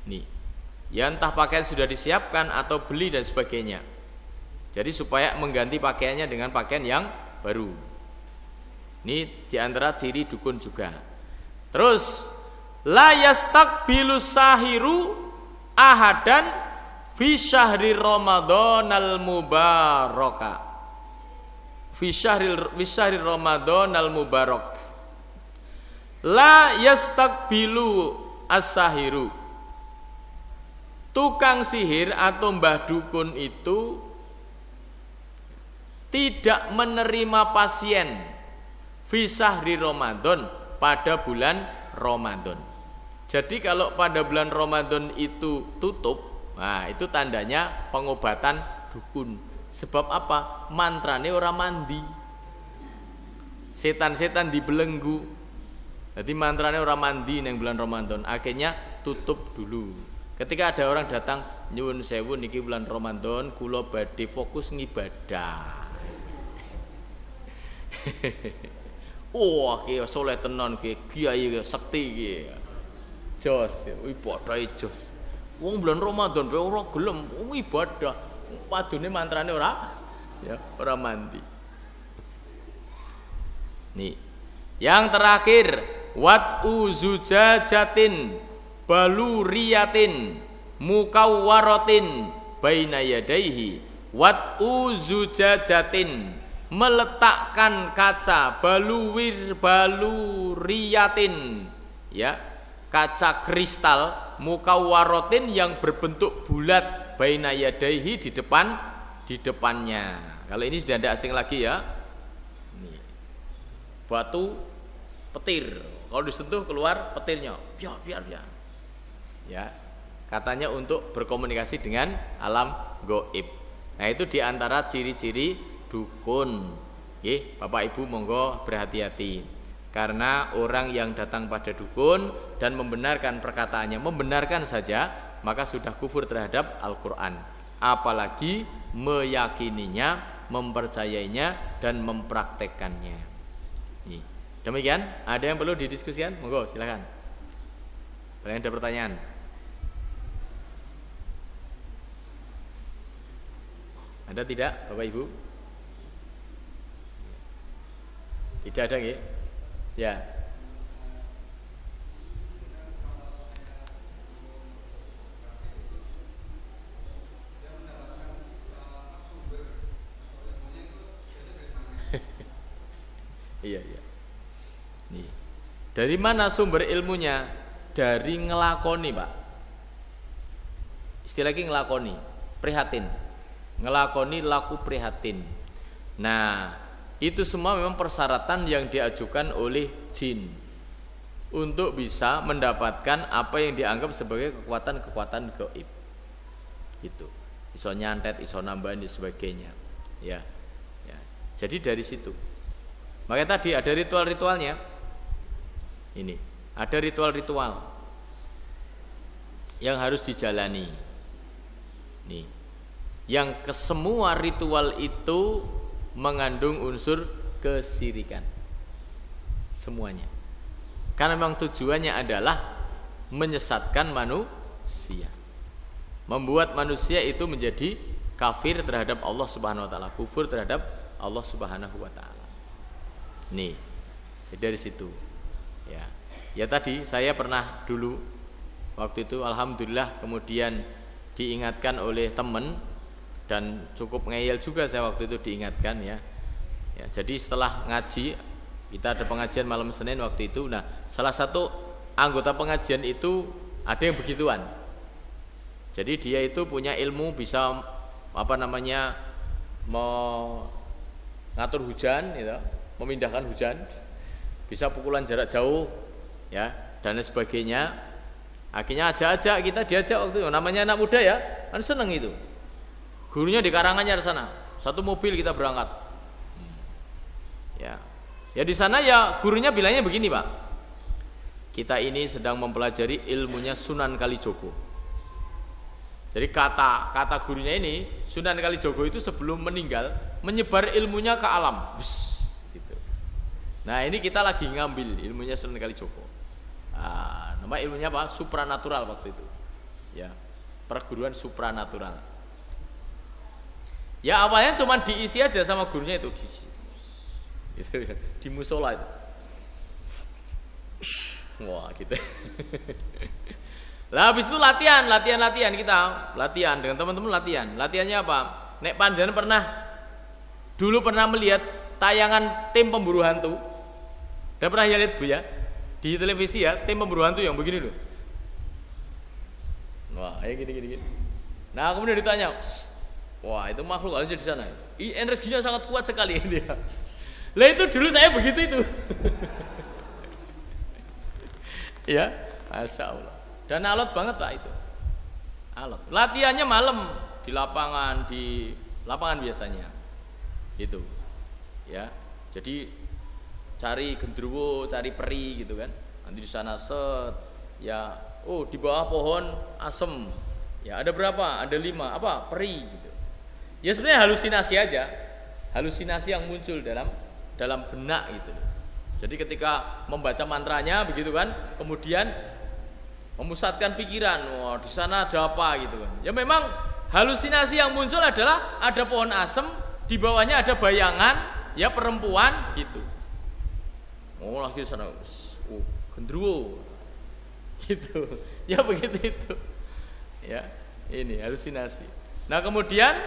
Nih, ya entah pakaian sudah disiapkan atau beli dan sebagainya. Jadi supaya mengganti pakaiannya dengan pakaian yang baru. Ini diantara ciri dukun juga. Terus la yastaqbilu sahiru ahadan fi syahri ramadhanal mubaraka. Fi syahri ramadhanal mubarak. La yastaqbilu as-sahiru. Tukang sihir atau mbah dukun itu tidak menerima pasien fi syahri Ramadan pada bulan Ramadan. Jadi kalau pada bulan Ramadan itu tutup, nah itu tandanya pengobatan dukun. Sebab apa? Mantrane ora mandi. Setan-setan dibelenggu. Jadi mantrane ora mandi neng bulan Ramadan. Akhirnya tutup dulu. Ketika ada orang datang, nyuwun sewu niki bulan Ramadan kula badhe fokus ngibadah. Wah, ki soleh tenan ki, kiai sekti ki. Jos, ibadahe jos. Wong bulan Ramadan pe ora gelem ibadah. Padune mantrane ora mandi. Nih. Yang terakhir, wat uzujajatin baluriyatin mukawwaratin baina yadaihi. Wat uzujajatin meletakkan kaca baluriyatin ya, kaca kristal mukawwaratin yang berbentuk bulat baina yadaihi di depannya. Kalau ini sudah tidak asing lagi ya. Ini. Batu petir. Kalau disentuh keluar petirnya. Biar. Ya. Katanya untuk berkomunikasi dengan alam gaib. Nah, itu diantara ciri-ciri dukun. Bapak Ibu monggo berhati-hati. Karena orang yang datang pada dukun dan membenarkan perkataannya, membenarkan saja, maka sudah kufur terhadap Al-Quran. Apalagi meyakininya, mempercayainya, dan mempraktekkannya. Demikian, ada yang perlu didiskusikan? Monggo, silakan. Ada pertanyaan? Ada tidak, Bapak Ibu? Tidak ada, ya? Ya. Iya. Nih. Dari mana sumber ilmunya? Dari ngelakoni, Pak. Istilah lagi ngelakoni, prihatin. Ngelakoni laku prihatin. Nah, itu semua memang persyaratan yang diajukan oleh jin untuk bisa mendapatkan apa yang dianggap sebagai kekuatan-kekuatan gaib. Gitu. Iso nyantet, iso nambahin dan sebagainya. Ya. Jadi dari situ. Makanya tadi ada ritual-ritualnya. Ini, ada ritual-ritual. yang harus dijalani. Nih, yang kesemua ritual itu mengandung unsur kesyirikan semuanya, karena memang tujuannya adalah menyesatkan manusia, membuat manusia itu menjadi kafir terhadap Allah Subhanahu wa taala, kufur terhadap Allah Subhanahu wa taala. Nih, dari situ. Ya tadi saya pernah dulu waktu itu alhamdulillah kemudian diingatkan oleh teman dan cukup ngeyel juga saya waktu itu diingatkan ya. Jadi setelah ngaji kita ada pengajian malam Senin waktu itu. Nah, salah satu anggota pengajian itu ada yang begituan. Jadi dia itu punya ilmu bisa mengatur hujan gitu, memindahkan hujan, bisa pukulan jarak jauh ya dan lain sebagainya. Akhirnya ajak kita diajak waktu itu, namanya anak muda ya, kan seneng itu. Gurunya di Karanganyar sana, satu mobil kita berangkat. Ya di sana ya gurunya bilangnya begini Pak, kita ini sedang mempelajari ilmunya Sunan Kalijogo. Jadi kata gurunya ini Sunan Kalijogo itu sebelum meninggal menyebar ilmunya ke alam. Gitu. Nah ini kita lagi ngambil ilmunya Sunan Kalijogo. Nama ilmunya apa? Supranatural waktu itu. Ya, perguruan supranatural. Ya awalnya cuma diisi aja sama gurunya itu diisi. Gitu, di musola itu. Wah gitu. Lah habis itu latihan kita, latihan dengan teman-teman latihannya apa? Nek Pandan dulu pernah melihat tayangan tim pemburu hantu. Udah pernah lihat Bu ya? Di televisi ya, tim pemburu hantu yang begini loh. Wah, kayak gini. Nah, kemudian ditanya, wah itu makhluk aja di sana. Energinya sangat kuat sekali dia. Lah itu dulu saya begitu itu. Ya, Masya Allah. Dan alot banget Pak itu. Alot. Latihannya malam di lapangan biasanya. Gitu. Ya. Jadi cari gendruwo, cari peri gitu kan. Nanti di sana set ya, di bawah pohon asem. Ya, ada berapa? Ada 5. Apa? Peri gitu. Ya sebenarnya halusinasi aja. Halusinasi yang muncul dalam benak gitu. Jadi ketika membaca mantranya begitu kan, kemudian memusatkan pikiran, wah di sana ada apa gitu kan. Ya memang halusinasi yang muncul adalah ada pohon asem, di bawahnya ada bayangan, ya perempuan gitu. Oh lagi di sana, gendruwo, gitu. Ya begitu itu. Ya ini halusinasi. Nah kemudian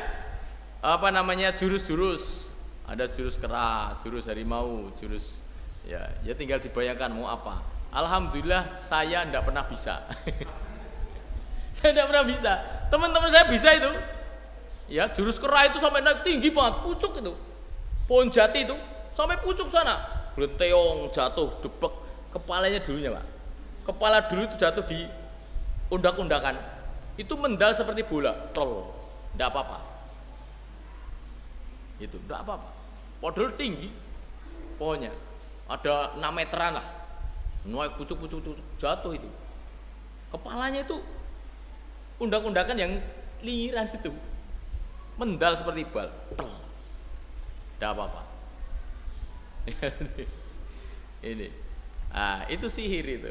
jurus-jurus, ada jurus kera, jurus harimau, jurus ya tinggal dibayangkan mau apa. Alhamdulillah saya tidak pernah bisa. Saya tidak pernah bisa. Teman-teman saya bisa itu. Ya, jurus kera itu sampai naik tinggi banget, pucuk itu. Pohon jati itu sampai pucuk sana. Glenteong jatuh, debek kepalanya dulunya, Pak. Kepala dulu itu jatuh di undak-undakan. Itu mendal seperti bola, tol. Tidak apa-apa. Itu tidak apa-apa. Padahal tinggi pohonnya. Ada 6 meteran lah. Naik pucuk-pucuk jatuh itu. Kepalanya itu undak-undakan yang lingiran itu. Mendal seperti bal. Tidak apa-apa. Ini. Itu sihir itu.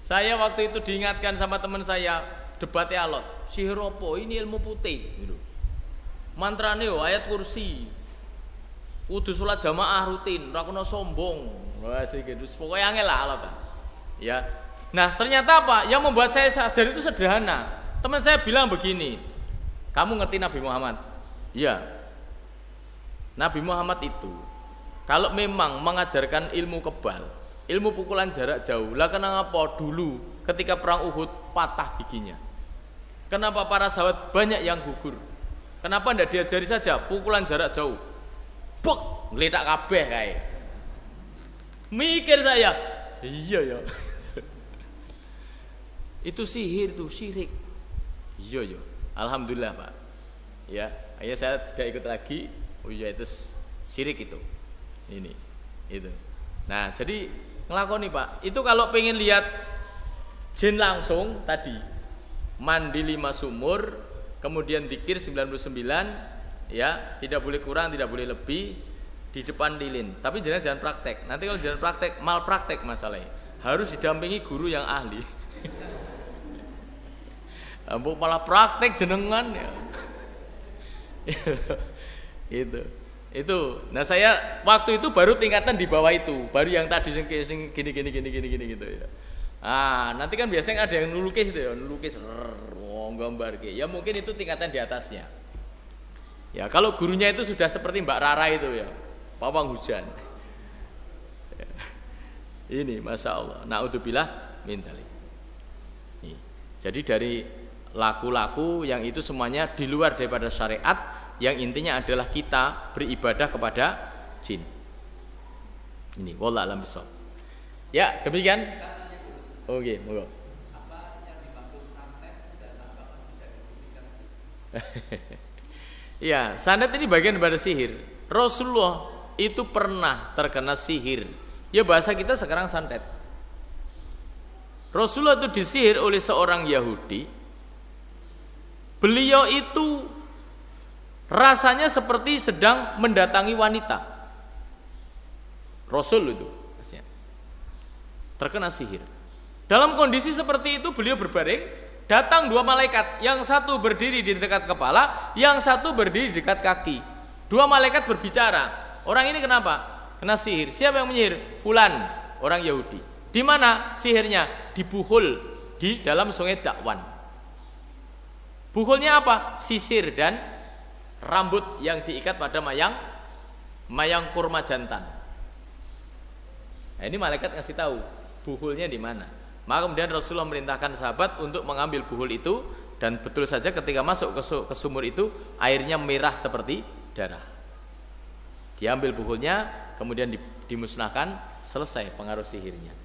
Saya waktu itu diingatkan sama teman saya, debatnya alot. Sihir apa? Ini ilmu putih gitu. Mantrane yo ayat kursi. Kudu sholat jamaah rutin, ora kena sombong. Wah gitu. Pokoknya angel lah alot. Ya. Nah, ternyata apa? Yang membuat saya sadar itu sederhana. Teman saya bilang begini, "Kamu ngerti Nabi Muhammad?" Iya. Nabi Muhammad itu kalau memang mengajarkan ilmu kebal, ilmu pukulan jarak jauh, lah kenapa dulu ketika perang Uhud patah giginya? Kenapa para sahabat banyak yang gugur? Kenapa tidak diajari saja pukulan jarak jauh? Buk, ngeletak kabeh kayak. Mikir saya, iya ya. Itu sihir tuh, syirik. Iya ya. Alhamdulillah, Pak. Ya, akhirnya saya tidak ikut lagi. Oh iya itu syirik itu. Ini, itu. Nah, jadi ngelakoni, Pak. Itu kalau pengen lihat jin langsung tadi, mandi 5 sumur, kemudian zikir 99, ya, tidak boleh kurang, tidak boleh lebih di depan lilin. Tapi jangan praktek. Nanti kalau jangan praktek, malpraktek masalahnya. Harus didampingi guru yang ahli. Ampun malah praktek jenengan ya. Itu. Nah, saya waktu itu baru tingkatan di bawah itu, baru yang tadi sing gini gitu ya. Nanti kan biasanya ada yang nulukis itu ya, gambar ya, mungkin itu tingkatan di atasnya. Ya, kalau gurunya itu sudah seperti Mbak Rara itu ya, pawang hujan. Ini Masya Allah, na'udzubillah min dzalik. Jadi dari laku-laku yang itu semuanya di luar daripada syariat, yang intinya adalah kita beribadah kepada jin. Ini wallahu a'lam bishawab. Ya, demikian. Oke, monggo. Apa yang dimaksud santet dan apakah bisa dibuktikan? Iya, santet ini bagian daripada sihir. Rasulullah itu pernah terkena sihir. Ya bahasa kita sekarang santet. Rasulullah itu disihir oleh seorang Yahudi. Beliau itu rasanya seperti sedang mendatangi wanita. Rasul itu terkena sihir. Dalam kondisi seperti itu beliau berbaring, datang 2 malaikat, yang satu berdiri di dekat kepala, yang satu berdiri di dekat kaki. 2 malaikat berbicara. Orang ini kenapa? Kena sihir. Siapa yang menyihir? Fulan, orang Yahudi. Di mana sihirnya? Di Buhul, di dalam sungai Dakwan. Buhulnya apa? Sisir dan rambut yang diikat pada mayang kurma jantan. Nah, ini malaikat ngasih tahu buhulnya di mana. Maka kemudian Rasulullah memerintahkan sahabat untuk mengambil buhul itu, dan betul saja ketika masuk ke sumur itu airnya merah seperti darah. Diambil buhulnya, kemudian dimusnahkan, selesai pengaruh sihirnya.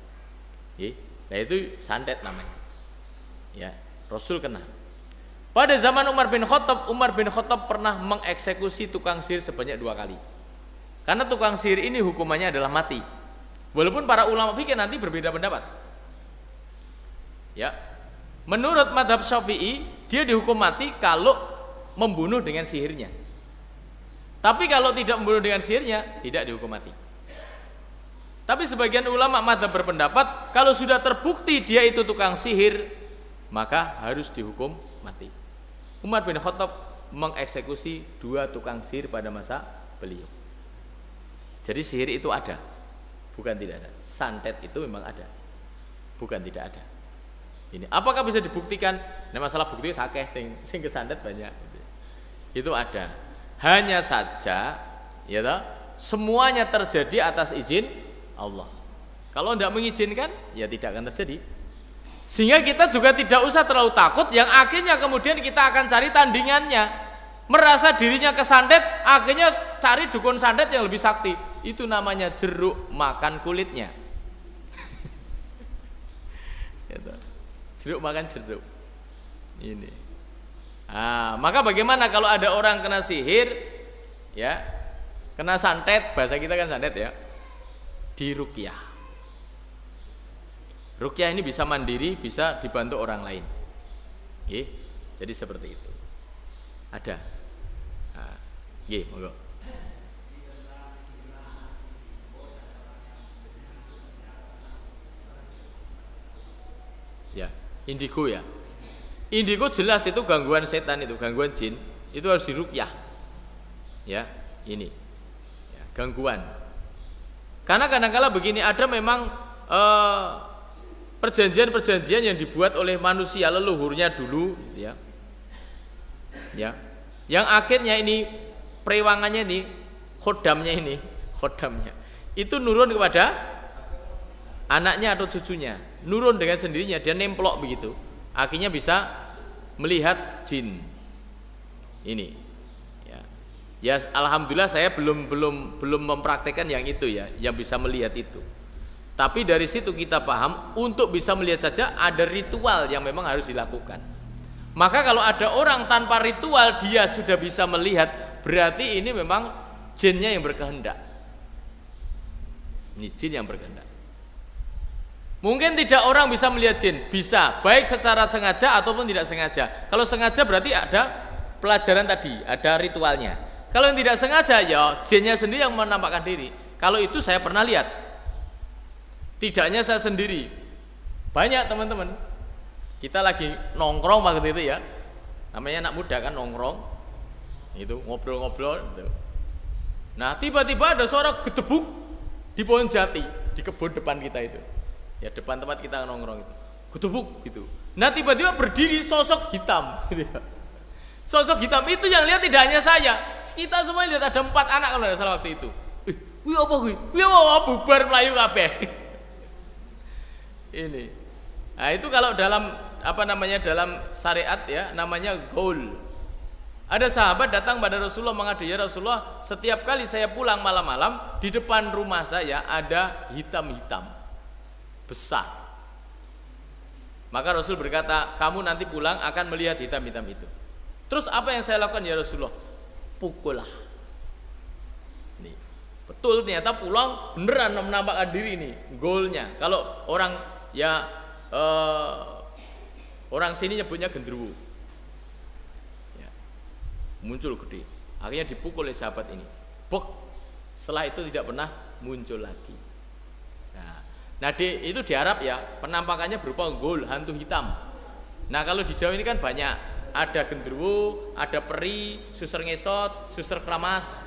Nah itu santet namanya. Ya, Rasul kena. Pada zaman Umar bin Khattab pernah mengeksekusi tukang sihir sebanyak 2 kali. Karena tukang sihir ini hukumannya adalah mati. Walaupun para ulama fikih nanti berbeda pendapat. Ya, menurut mazhab Syafi'i dia dihukum mati kalau membunuh dengan sihirnya. Tapi kalau tidak membunuh dengan sihirnya tidak dihukum mati. Tapi sebagian ulama mazhab berpendapat kalau sudah terbukti dia itu tukang sihir maka harus dihukum mati. Umar bin Khattab mengeksekusi 2 tukang sihir pada masa beliau. Jadi sihir itu ada, bukan tidak ada. Santet itu memang ada, bukan tidak ada. Ini apakah bisa dibuktikan? Nah, masalah bukti sakeh sing kesantet banyak. Itu ada. Hanya saja ya toh, semuanya terjadi atas izin Allah. Kalau tidak mengizinkan ya tidak akan terjadi. Sehingga kita juga tidak usah terlalu takut, yang akhirnya kemudian kita akan cari tandingannya. Merasa dirinya kesantet, akhirnya cari dukun santet yang lebih sakti. Itu namanya jeruk makan kulitnya. Jeruk makan jeruk. Ini. Maka bagaimana kalau ada orang kena sihir, ya, kena santet, bahasa kita kan santet ya, diruqyah. Ruqyah ini bisa mandiri, bisa dibantu orang lain. Jadi seperti itu. Ada. Monggo. Ya. Indigo ya. Indigo jelas itu gangguan setan, itu gangguan jin, itu harus diruqyah. Ya, ini. Ya, gangguan. Karena kadang-kala begini, ada memang perjanjian-perjanjian yang dibuat oleh manusia leluhurnya dulu, ya. Ya. Yang akhirnya ini perewangannya ini, khodamnya itu nurun kepada anaknya atau cucunya, nurun dengan sendirinya, dia nemplok begitu, akhirnya bisa melihat jin. Ini, ya alhamdulillah saya belum mempraktekkan yang itu ya, yang bisa melihat itu. Tapi dari situ kita paham untuk bisa melihat saja ada ritual yang memang harus dilakukan. Maka kalau ada orang tanpa ritual dia sudah bisa melihat, berarti ini memang jinnya yang berkehendak. Ini jin yang berkehendak. Mungkin tidak orang bisa melihat jin, bisa, baik secara sengaja ataupun tidak sengaja. Kalau sengaja berarti ada pelajaran tadi, ada ritualnya. Kalau yang tidak sengaja ya jinnya sendiri yang menampakkan diri. Kalau itu saya pernah lihat. Tidaknya saya sendiri. Banyak teman-teman. Kita lagi nongkrong waktu itu ya. Namanya anak muda kan nongkrong. Itu ngobrol-ngobrol gitu. Nah, tiba-tiba ada suara gedebuk di pohon jati di kebun depan kita itu. Ya depan tempat kita nongkrong itu. Gedebuk gitu. Nah, tiba-tiba berdiri sosok hitam gitu ya. Sosok hitam itu yang lihat tidak hanya saya. Kita semua lihat ada 4 anak kalau tidak salah waktu itu. Wih apa kuwi? Wih apa bubar melayu kabeh. Ini. Nah, itu kalau dalam dalam syariat ya namanya gaul. Ada sahabat datang pada Rasulullah mengadu, ya Rasulullah, setiap kali saya pulang malam-malam di depan rumah saya ada hitam-hitam besar. Maka Rasul berkata, kamu nanti pulang akan melihat hitam-hitam itu. Terus apa yang saya lakukan ya Rasulullah? Pukullah. Nih, betul ternyata pulang beneran menampakkan diri ini golnya. Kalau orang ya orang sini nyebutnya genderuwo. Ya, muncul gede. Akhirnya dipukul oleh sahabat ini. Bok. Setelah itu tidak pernah muncul lagi. Nah, itu di Arab ya, penampakannya berupa gol, hantu hitam. Nah, kalau di Jawa ini kan banyak. Ada genderuwo, ada peri, suster ngesot, suster keramas.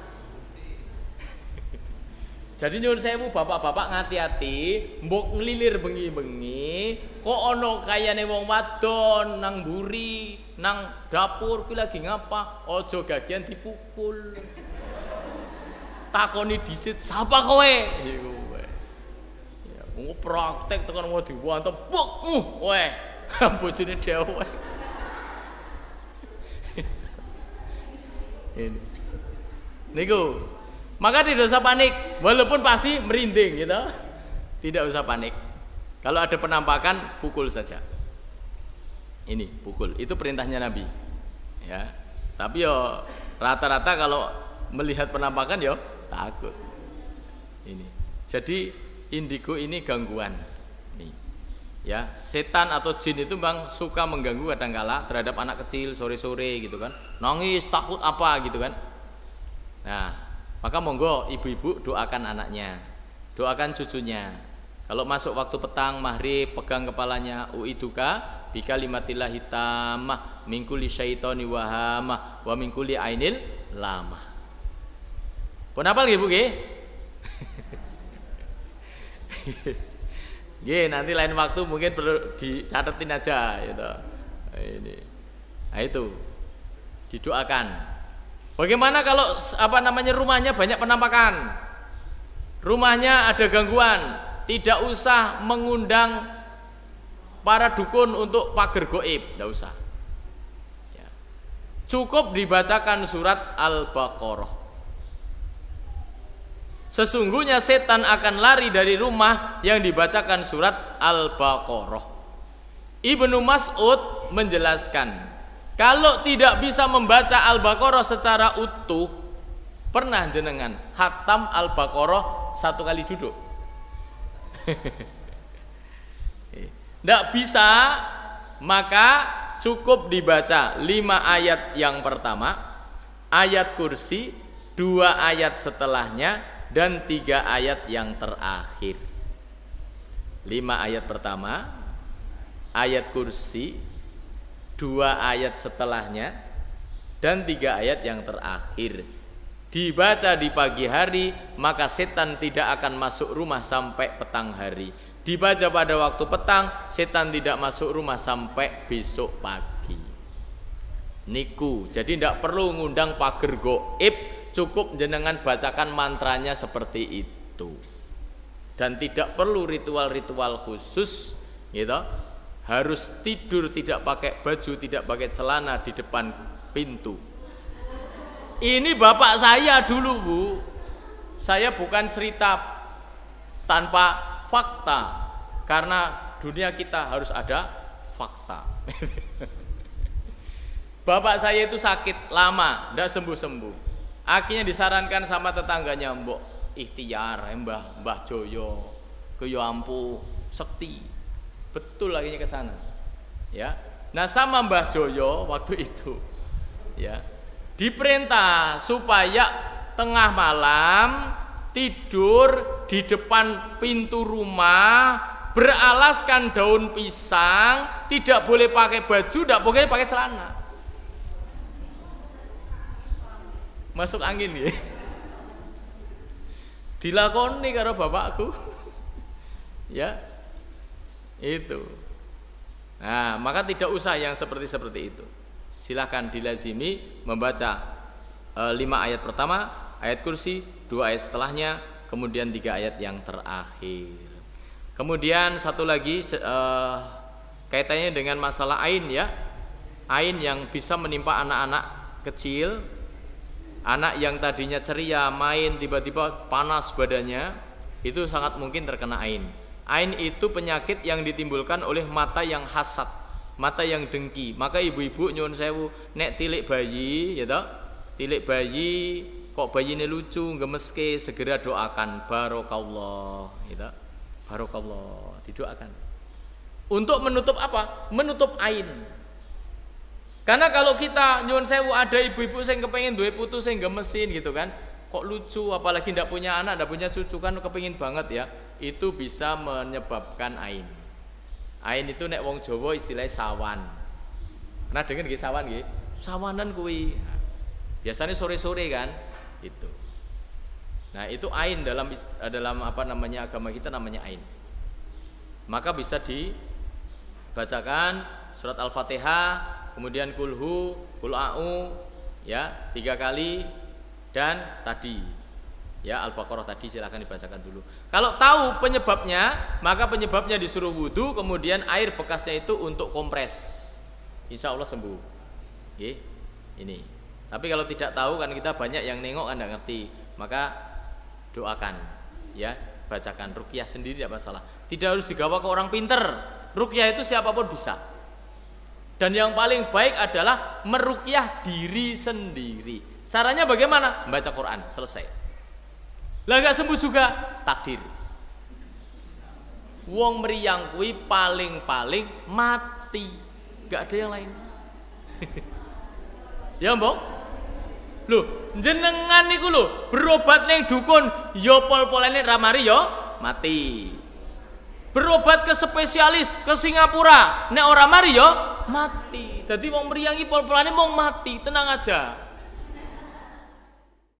Jadi nyuwun sewu bapak-bapak ngati-hati, mbok ngelilir bengi-bengi, kok ono kayane wong wadon nang mburi, nang dapur kuwi lagi ngapa? Aja gagian dipukul. Takoni disit, "Sapa kowe?" Iku kowe. Ya, wong praktek tekan mau diwantem, "Buk, kowe." Bojone dhewe. Ini. Niku. Maka tidak usah panik, walaupun pasti merinding gitu. Tidak usah panik. Kalau ada penampakan, pukul saja. Ini pukul, itu perintahnya Nabi. Ya. Tapi yo rata-rata kalau melihat penampakan yo takut. Ini. Jadi indigo ini gangguan. Nih. Ya, setan atau jin itu memang suka mengganggu kadangkala terhadap anak kecil sore-sore gitu kan. Nangis, takut apa gitu kan. Nah, maka monggo ibu-ibu doakan anaknya, doakan cucunya. Kalau masuk waktu petang maghrib, pegang kepalanya, uiduka bika limatillah hitamah min kulli syaitani wahamah wa min kulli ainil lamah. Pun hafal nggih Bu nggih? Nggih, nanti lain waktu mungkin perlu dicatetin aja gitu. Ini. Nah itu didoakan. Bagaimana kalau rumahnya banyak penampakan? Rumahnya ada gangguan, tidak usah mengundang para dukun untuk pager goib, tidak usah. Ya. Cukup dibacakan surat Al-Baqarah. Sesungguhnya setan akan lari dari rumah yang dibacakan surat Al-Baqarah. Ibnu Mas'ud menjelaskan, kalau tidak bisa membaca Al-Baqarah secara utuh, pernah jenengan khatam Al-Baqarah 1 kali duduk? Tidak bisa, maka cukup dibaca 5 ayat yang pertama, ayat kursi, 2 ayat setelahnya, dan 3 ayat yang terakhir. 5 ayat pertama, ayat kursi, 2 ayat setelahnya, dan 3 ayat yang terakhir. Dibaca di pagi hari, maka setan tidak akan masuk rumah sampai petang hari. Dibaca pada waktu petang, setan tidak masuk rumah sampai besok pagi. Niku, jadi tidak perlu ngundang pager goib, cukup jenengan bacakan mantranya seperti itu. Dan tidak perlu ritual-ritual khusus, gitu. Harus tidur tidak pakai baju, tidak pakai celana di depan pintu. Ini bapak saya dulu Bu. Saya bukan cerita tanpa fakta, karena dunia kita harus ada fakta. Bapak saya itu sakit lama, tidak sembuh-sembuh. Akhirnya disarankan sama tetangganya, mbok ikhtiar, Mbah Joyo, ke yo ampuh, sekti. Betul lagi ke sana. Ya. Nah, sama Mbah Joyo waktu itu ya diperintah supaya tengah malam tidur di depan pintu rumah beralaskan daun pisang, tidak boleh pakai baju, tidak boleh pakai celana. Masuk angin ya. Dilakoni karo bapakku. Ya. Itu. Nah, maka tidak usah yang seperti itu. Silahkan dilazimi membaca 5 ayat pertama, ayat kursi, 2 ayat setelahnya, kemudian 3 ayat yang terakhir. Kemudian satu lagi kaitannya dengan masalah ain ya. Ain yang bisa menimpa anak-anak kecil, anak yang tadinya ceria, main tiba-tiba panas badannya, itu sangat mungkin terkena ain. Ain itu penyakit yang ditimbulkan oleh mata yang hasad, mata yang dengki. Maka ibu-ibu nyuwun sewu, nek tilik bayi, ya toh, tilik bayi kok bayine lucu, gemeske, segera doakan barokallah, gitu. Barokallah, didoakan. Untuk menutup apa? Menutup ain. Karena kalau kita nyuwun sewu ada ibu-ibu yang kepengen duwe putu sing gemesin gitu kan, kok lucu, apalagi ndak punya anak, ndak punya cucu kan kepengin banget ya. Itu bisa menyebabkan ain. Ain itu nek wong Jawa istilahnya sawan. Pernah dengar nggih sawan nggih? Sawanan kuwi. Biasanya sore-sore kan itu. Nah, itu ain dalam apa namanya agama kita namanya ain. Maka bisa dibacakan surat Al-Fatihah, kemudian kulhu, kul'a'u ya 3 kali dan tadi ya Al-Baqarah tadi silakan dibacakan dulu. Kalau tahu penyebabnya, maka penyebabnya disuruh wudu, kemudian air bekasnya itu untuk kompres. Insya Allah sembuh. Oke, ini. Tapi kalau tidak tahu kan kita banyak yang nengok kan tidak ngerti, maka doakan, ya bacakan ruqyah sendiri tidak masalah. Tidak harus digawa ke orang pinter. Ruqyah itu siapapun bisa. Dan yang paling baik adalah meruqyah diri sendiri. Caranya bagaimana? Membaca Quran, selesai. Lah gak sembuh juga takdir. Wong meriang kuwi paling-paling mati, gak ada yang lain. Ya mbok. Loh, jenengan niku lho berobat ning dukun ya pol-polene ra mari ya mati. Berobat ke spesialis ke Singapura nek ora mari ya mati. Dadi wong meriang iki pol-polane mung mati, tenang aja.